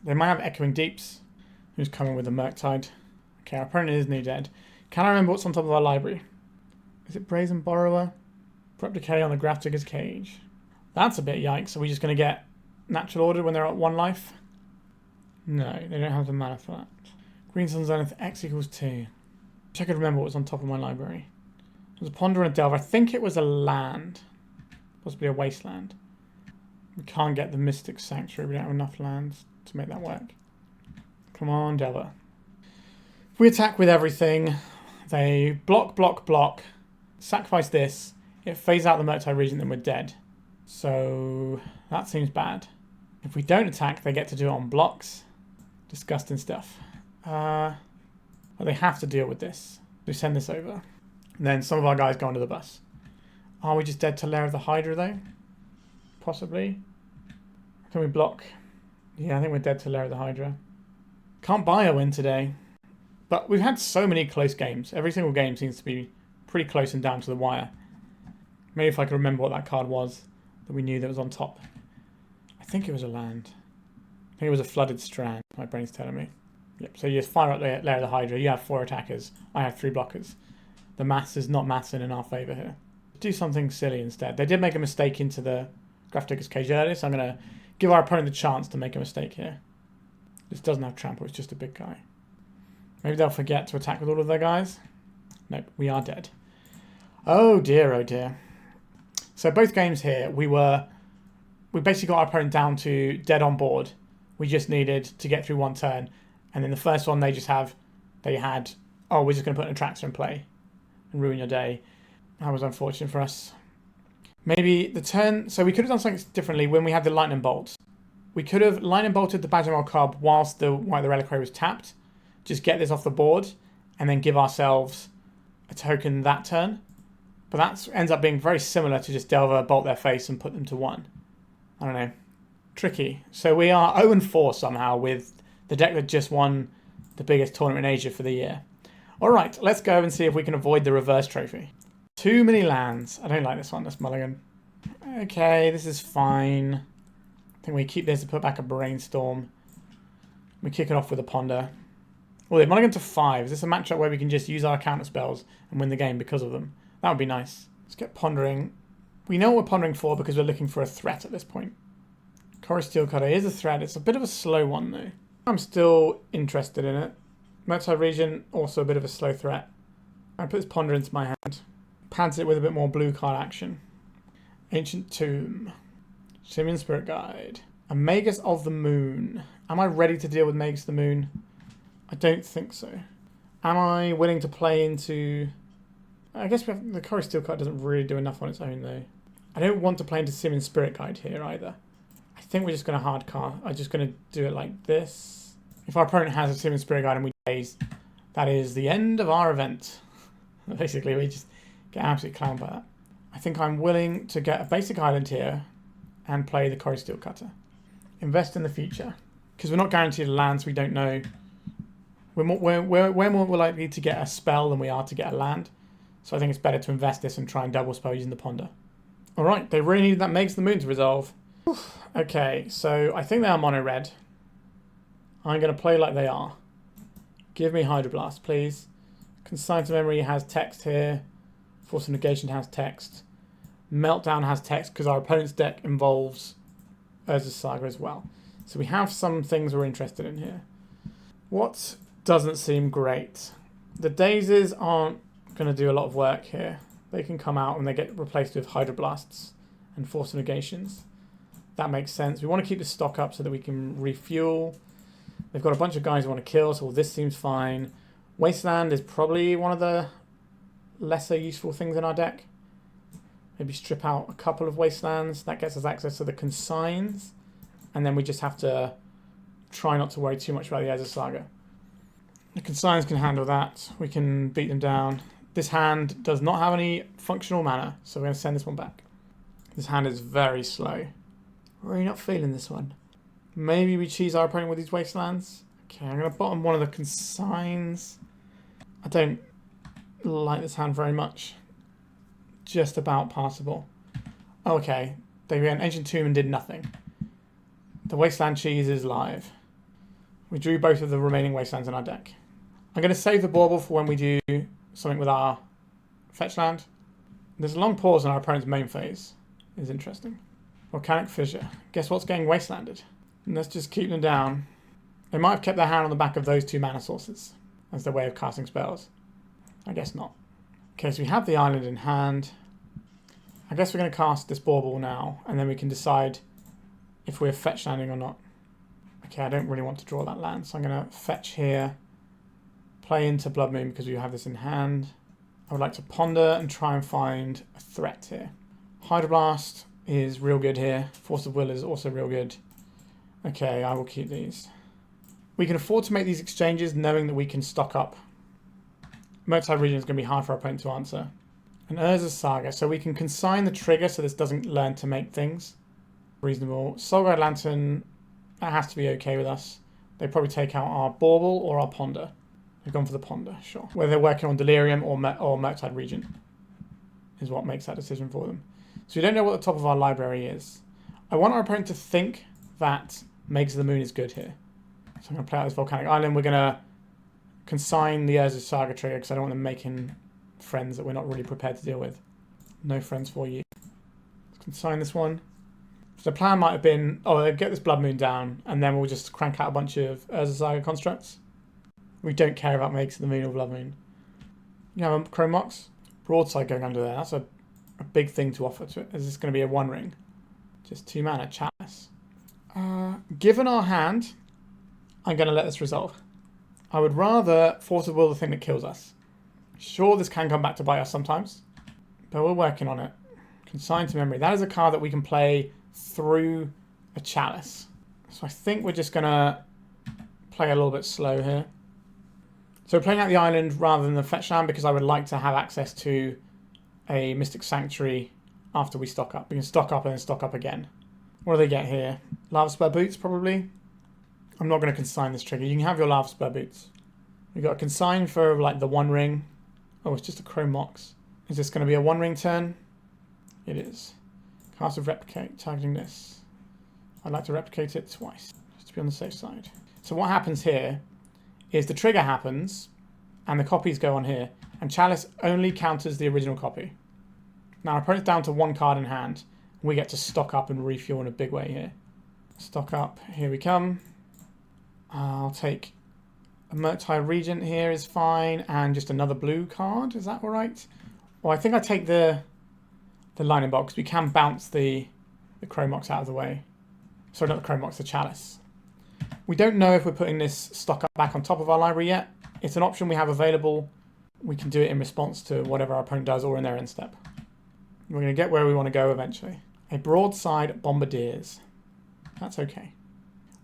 A: They might have Echoing Deeps, who's coming with the Murktide. Okay, our opponent is new dead. Can I remember what's on top of our library? Is it Brazen Borrower? Prep Decay on the Grafdigger's Cage. That's a bit yikes. Are we just going to get Natural Order when they're at 1 life? No, they don't have the mana for that. Green Sun Zenith X equals 2. I could remember what was on top of my library. It was a Ponder and a Delver. I think it was a land. Possibly a Wasteland. We can't get the Mystic Sanctuary. We don't have enough lands to make that work. Come on, Delver. If we attack with everything, they block, block, block. Sacrifice this. It phases out the Murktide Regent, then we're dead. So that seems bad. If we don't attack, they get to do it on blocks. Disgusting stuff. Well, they have to deal with this. We send this over. And then some of our guys go under the bus. Are we just dead to Lair of the Hydra, though? Possibly. Can we block? Yeah, I think we're dead to Lair of the Hydra. Can't buy a win today. But we've had so many close games. Every single game seems to be pretty close and down to the wire. Maybe if I could remember what that card was that we knew that was on top. I think it was a land. I think it was a Flooded Strand, my brain's telling me. Yep, so you just fire up Lair of the Hydra. You have 4 attackers. I have 3 blockers. The maths is not mathsing in our favour here. Do something silly instead. They did make a mistake into the Grafdigger's Cage earlier, so I'm going to give our opponent the chance to make a mistake here. This doesn't have trample, it's just a big guy. Maybe they'll forget to attack with all of their guys. Nope, we are dead. Oh dear, oh dear. So both games here, we basically got our opponent down to dead on board. We just needed to get through 1 turn. And then the first one, they had, oh, we're just going to put an Attractor in play and ruin your day. That was unfortunate for us. Maybe the turn... So we could have done something differently when we had the Lightning Bolt. We could have Lightning Bolted the Badgermore Cub whilst the White of the Reliquary was tapped. Just get this off the board and then give ourselves a token that turn. But that ends up being very similar to just Delver, bolt their face and put them to 1. I don't know. Tricky. So we are 0-4 somehow with the deck that just won the biggest tournament in Asia for the year. All right, let's go and see if we can avoid the reverse trophy. Too many lands. I don't like this one. That's mulligan. Okay, this is fine. I think we keep this to put back a Brainstorm. We kick it off with a Ponder. Well, they've mulligan to 5. Is this a matchup where we can just use our counter spells and win the game because of them? That would be nice. Let's get pondering. We know what we're pondering for because we're looking for a threat at this point. Cori-Steel Cutter is a threat. It's a bit of a slow one, though. I'm still interested in it. Murktide Regent, also a bit of a slow threat. I put this Ponder into my hand. Pads it with a bit more blue card action. Ancient Tomb. Simian Spirit Guide. A Magus of the Moon. Am I ready to deal with Magus of the Moon? I don't think so. Am I willing to play into... I guess we have... the Cori-Steel Cutter doesn't really do enough on its own, though. I don't want to play into Simian Spirit Guide here, either. I think we're just going to hard cast. I'm just going to do it like this. If our opponent has a Simian Spirit Guide and we Daze, that is the end of our event. Basically, we just get absolutely clowned by that. I think I'm willing to get a basic island here and play the Cori-Steel Cutter. Invest in the future. Because we're not guaranteed lands, we don't know. We're more likely to get a spell than we are to get a land. So I think it's better to invest this and try and double spell using the Ponder. Alright, they really needed that Makes the Moon to resolve. Okay, so I think they are mono red. I'm going to play like they are. Give me Hydroblast, please. Consign to Memory has text here. Force of Negation has text. Meltdown has text because our opponent's deck involves Urza's Saga as well. So we have some things we're interested in here. What doesn't seem great? The Dazes aren't going to do a lot of work here. They can come out and they get replaced with Hydroblasts and Force of Negations. That makes sense. We want to keep the stock up so that we can refuel. They've got a bunch of guys who want to kill, so this seems fine. Wasteland is probably one of the lesser useful things in our deck. Maybe strip out a couple of Wastelands. That gets us access to the Consigns. And then we just have to try not to worry too much about the Urza Saga. The Consigns can handle that. We can beat them down. This hand does not have any functional mana, so we're going to send this one back. This hand is very slow. Really not feeling this one. Maybe we cheese our opponent with these Wastelands. Okay, I'm going to bottom one of the Consigns. I don't like this hand very much. Just about passable. Okay, they went Ancient Tomb and did nothing. The Wasteland cheese is live. We drew both of the remaining Wastelands in our deck. I'm going to save the Bauble for when we do something with our fetch land. There's a long pause in our opponent's main phase. It's interesting. Volcanic Fissure. Guess what's getting Wastelanded? And let's just keep them down. They might have kept their hand on the back of those two mana sources as their way of casting spells. I guess not. Okay, so we have the island in hand. I guess we're going to cast this Bauble now, and then we can decide if we're fetch landing or not. Okay, I don't really want to draw that land, so I'm going to fetch here, play into Blood Moon because we have this in hand. I would like to ponder and try and find a threat here. Hydroblast is real good here. Force of Will is also real good. Okay, I will keep these. We can afford to make these exchanges knowing that we can stock up. Murktide Regent is going to be hard for our opponent to answer. And Urza's Saga, so we can consign the trigger so this doesn't learn to make things. Reasonable. Soulguide Lantern, that has to be okay with us. They probably take out our Bauble or our Ponder. They've gone for the Ponder, sure. Whether they're working on Delirium or Murktide Regent is what makes that decision for them. So we don't know what the top of our library is. I want our opponent to think that Makes the Moon is good here. So I'm going to play out this Volcanic Island. We're going to consign the Urza's Saga trigger because I don't want them making friends that we're not really prepared to deal with. No friends for you. Let's consign this one. So the plan might have been, oh, get this Blood Moon down, and then we'll just crank out a bunch of Urza's Saga constructs. We don't care about Makes the Moon or Blood Moon. You have a Chrome Mox? Broadside going under there. That's a big thing to offer to it. Is this going to be a 1-ring? Just 2 mana, Chalice. Given our hand, I'm going to let this resolve. I would rather Force of Will the thing that kills us. Sure, this can come back to bite us sometimes, but we're working on it. Consign to Memory. That is a card that we can play through a Chalice. So I think we're just going to play a little bit slow here. So we're playing out the island rather than the fetch land because I would like to have access to a Mystic Sanctuary after we stock up. We can stock up and then stock up again. What do they get here? Lava Spur Boots, probably. I'm not going to consign this trigger. You can have your Lava Spur Boots. We've got a consign for like the 1-ring. Oh, it's just a Chrome Mox. Is this going to be a 1-ring turn? It is. Cast of Replicate, targeting this. I'd like to replicate it twice, just to be on the safe side. So what happens here is the trigger happens, and the copies go on here, and Chalice only counters the original copy. Now our opponent's down to 1 card in hand. We get to stock up and refuel in a big way here. Stock up, here we come. I'll take a Murktide Regent here is fine, and just another blue card, is that alright? Or I think I take the Lightning Bolt, because we can bounce the Chrome Mox out of the way. Sorry, not the Chrome Mox, the Chalice. We don't know if we're putting this stock up back on top of our library yet. It's an option we have available. We can do it in response to whatever our opponent does or in their end step. We're going to get where we want to go eventually. A Broadside Bombardiers. That's okay.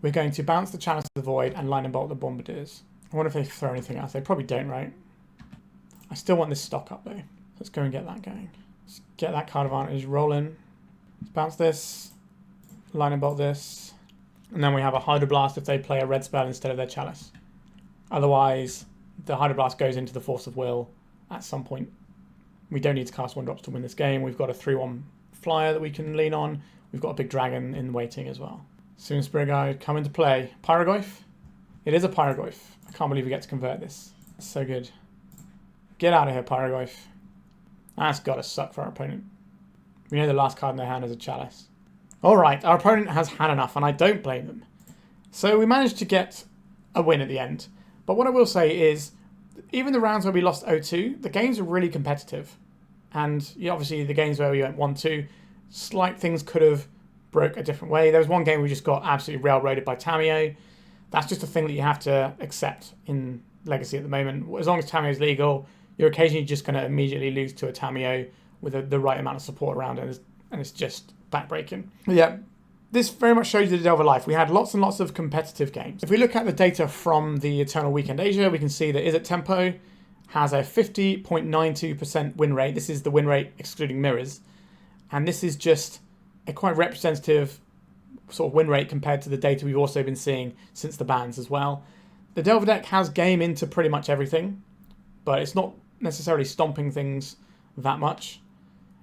A: We're going to bounce the Chalice to the Void and Lightning Bolt the Bombardiers. I wonder if they throw anything else. They probably don't, right? I still want this stock up though. Let's go and get that going. Let's get that card advantage rolling. Let's bounce this. Lightning Bolt this. And then we have a Hydroblast if they play a red spell instead of their Chalice. Otherwise, the Hydroblast goes into the Force of Will at some point. We don't need to cast 1-drops to win this game. We've got a 3-1 flyer that we can lean on. We've got a big dragon in waiting as well. Soon Spirit Guide come into play. Pyrogoyf. It is a Pyrogoyf. I can't believe we get to convert this. That's so good. Get out of here, Pyrogoyf. That's got to suck for our opponent. We know the last card in their hand is a Chalice. Alright, our opponent has had enough, and I don't blame them. So we managed to get a win at the end. But what I will say is, even the rounds where we lost 0-2, the games were really competitive. And obviously the games where we went 1-2, slight things could have broke a different way. There was one game we just got absolutely railroaded by Tamiyo. That's just a thing that you have to accept in Legacy at the moment. As long as Tamiyo's legal, you're occasionally just going to immediately lose to a Tamiyo with the right amount of support around it, and it's just backbreaking. But yeah, this very much shows you the Delver life. We had lots and lots of competitive games. If we look at the data from the Eternal Weekend Asia, we can see that Izzet Tempo has a 50.92% win rate. This is the win rate excluding mirrors. And this is just a quite representative sort of win rate compared to the data we've also been seeing since the bans as well. The Delver deck has game into pretty much everything, but it's not necessarily stomping things that much.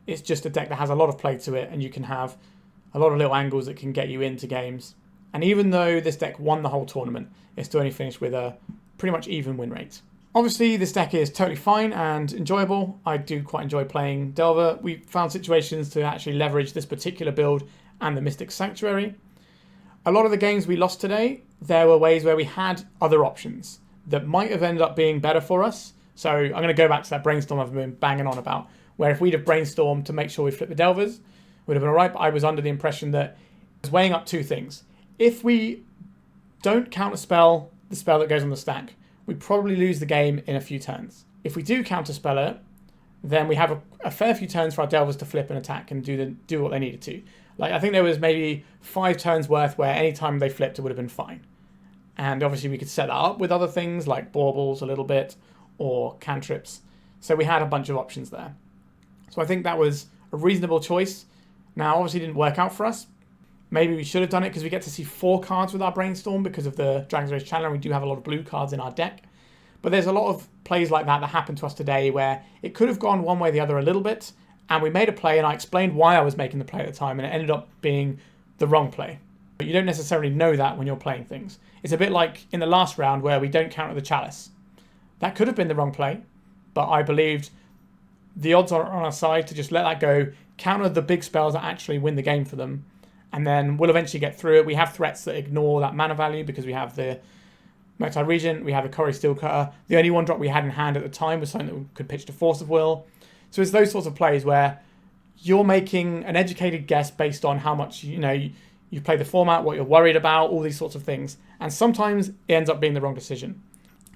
A: It's just a deck that has a lot of play to it, and you can have a lot of little angles that can get you into games. And even though this deck won the whole tournament, it still only finished with a pretty much even win rate. Obviously, this deck is totally fine and enjoyable. I do quite enjoy playing Delver. We found situations to actually leverage this particular build and the Mystic Sanctuary. A lot of the games we lost today, there were ways where we had other options that might have ended up being better for us. So I'm going to go back to that Brainstorm I've been banging on about, where if we'd have brainstormed to make sure we flip the Delvers, would have been alright, but I was under the impression that I was weighing up two things. If we don't counterspell the spell that goes on the stack, we probably lose the game in a few turns. If we do counterspell it, then we have a fair few turns for our Delvers to flip and attack and do what they needed to. Like, I think there was maybe 5 turns worth where any time they flipped it would have been fine. And obviously we could set that up with other things like baubles a little bit or cantrips. So we had a bunch of options there. So I think that was a reasonable choice. Now, obviously it didn't work out for us. Maybe we should have done it because we get to see 4 cards with our Brainstorm because of the Dragon's Rage Channel. We do have a lot of blue cards in our deck. But there's a lot of plays like that happened to us today where it could have gone one way or the other a little bit. And we made a play and I explained why I was making the play at the time and it ended up being the wrong play. But you don't necessarily know that when you're playing things. It's a bit like in the last round where we don't counter the Chalice. That could have been the wrong play, but I believed the odds are on our side to just let that go, counter the big spells that actually win the game for them, and then we'll eventually get through it. We have threats that ignore that mana value because we have the Murktide Regent, we have a Cori-Steel Cutter. The only 1-drop we had in hand at the time was something that we could pitch to Force of Will. So it's those sorts of plays where you're making an educated guess based on how much you play the format, what you're worried about, all these sorts of things. And sometimes it ends up being the wrong decision.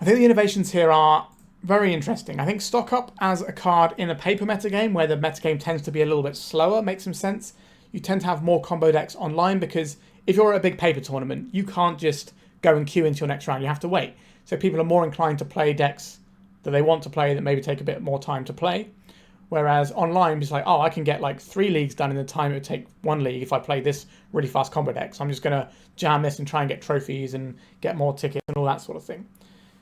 A: I think the innovations here are very interesting. I think Stock Up as a card in a paper metagame where the metagame tends to be a little bit slower makes some sense. You tend to have more combo decks online because if you're at a big paper tournament, you can't just go and queue into your next round. You have to wait. So people are more inclined to play decks that they want to play that maybe take a bit more time to play. Whereas online, it's like, oh, I can get like 3 leagues done in the time it would take 1 league if I play this really fast combo deck. So I'm just going to jam this and try and get trophies and get more tickets and all that sort of thing.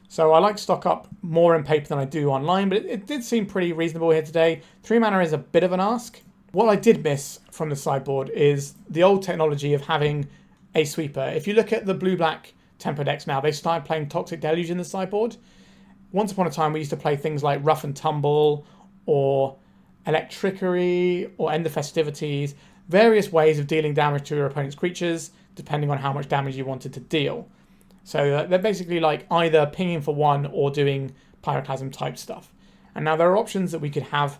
A: So I like Stock Up more in paper than I do online, but it did seem pretty reasonable here today. 3 mana is a bit of an ask. What I did miss from the sideboard is the old technology of having a sweeper. If you look at the blue-black tempo decks now, they started playing Toxic Deluge in the sideboard. Once upon a time, we used to play things like Rough and Tumble or Electrickery or End the Festivities, various ways of dealing damage to your opponent's creatures, depending on how much damage you wanted to deal. So they're basically like either pinging for 1 or doing Pyroclasm type stuff. And now there are options that we could have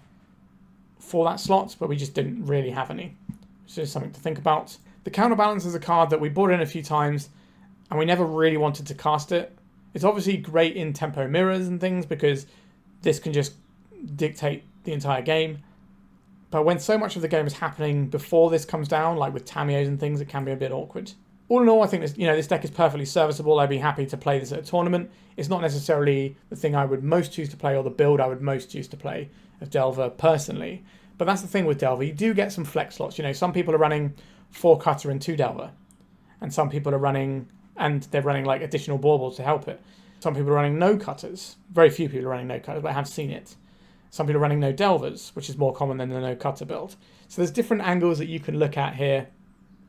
A: for that slot, but we just didn't really have any. So it's something to think about. The Counterbalance is a card that we brought in a few times and we never really wanted to cast it. It's obviously great in tempo mirrors and things because this can just dictate the entire game. But when so much of the game is happening before this comes down, like with Tamiyos and things, it can be a bit awkward. All in all, I think this deck is perfectly serviceable. I'd be happy to play this at a tournament. It's not necessarily the thing I would most choose to play or the build I would most choose to play of Delver personally. But that's the thing with Delver. You do get some flex slots. Some people are running 4 Cutter and 2 Delver. And some people are running, and they're running like additional baubles to help it. Some people are running no Cutters. Very few people are running no Cutters, but I have seen it. Some people are running no Delvers, which is more common than the no Cutter build. So there's different angles that you can look at here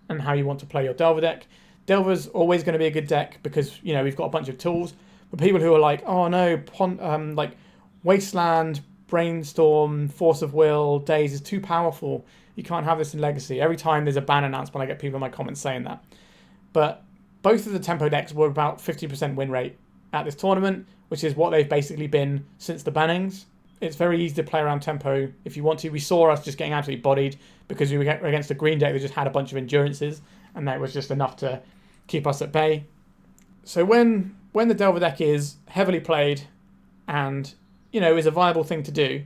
A: and how you want to play your Delver deck. Delver's always going to be a good deck because, you know, we've got a bunch of tools. But people who are like, oh no, like Wasteland, Brainstorm, Force of Will, Daze is too powerful. You can't have this in Legacy. Every time there's a ban announcement, I get people in my comments saying that. But both of the tempo decks were about 50% win rate at this tournament, which is what they've basically been since the bannings. It's very easy to play around tempo if you want to. We saw us just getting absolutely bodied because we were against a green deck that just had a bunch of endurances, and that was just enough to keep us at bay. So when the Delver deck is heavily played and, you know, is a viable thing to do,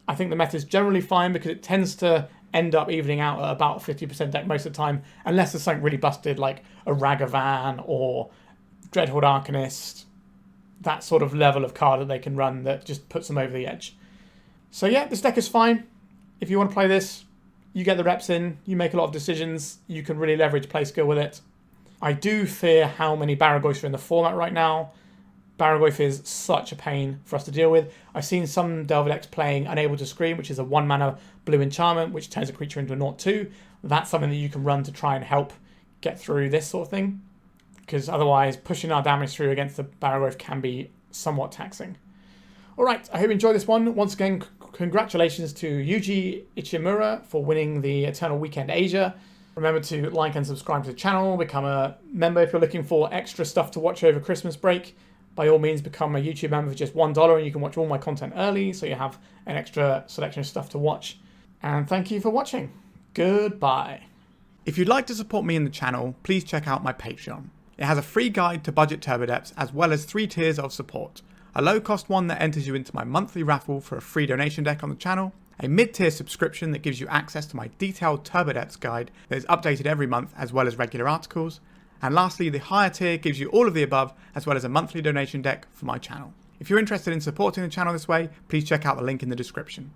A: I think the meta is generally fine because it tends to end up evening out at about a 50% deck most of the time, unless there's something really busted like a Ragavan or Dreadhorde Arcanist, that sort of level of card that they can run that just puts them over the edge. So yeah, this deck is fine. If you want to play this, you get the reps in, you make a lot of decisions, you can really leverage play skill with it. I do fear how many Barragoyfs are in the format right now. Barragoyf is such a pain for us to deal with. I've seen some Delver decks playing Unable to Scream, which is a 1-mana blue enchantment, which turns a creature into a 0/2. That's something that you can run to try and help get through this sort of thing, because otherwise pushing our damage through against the Barragoyf can be somewhat taxing. Alright, I hope you enjoyed this one. Once again, congratulations to Yuji Ichimura for winning the Eternal Weekend Asia. Remember to like and subscribe to the channel, become a member if you're looking for extra stuff to watch over Christmas break. By all means, become a YouTube member for just $1 and you can watch all my content early, so you have an extra selection of stuff to watch. And thank you for watching. Goodbye. If you'd like to support me in the channel, please check out my Patreon. It has a free guide to budget turbo depths as well as 3 tiers of support. A low cost one that enters you into my monthly raffle for a free donation deck on the channel, a mid-tier subscription that gives you access to my detailed turbo depths guide that is updated every month as well as regular articles, and lastly the higher tier gives you all of the above as well as a monthly donation deck for my channel. If you're interested in supporting the channel this way, please check out the link in the description.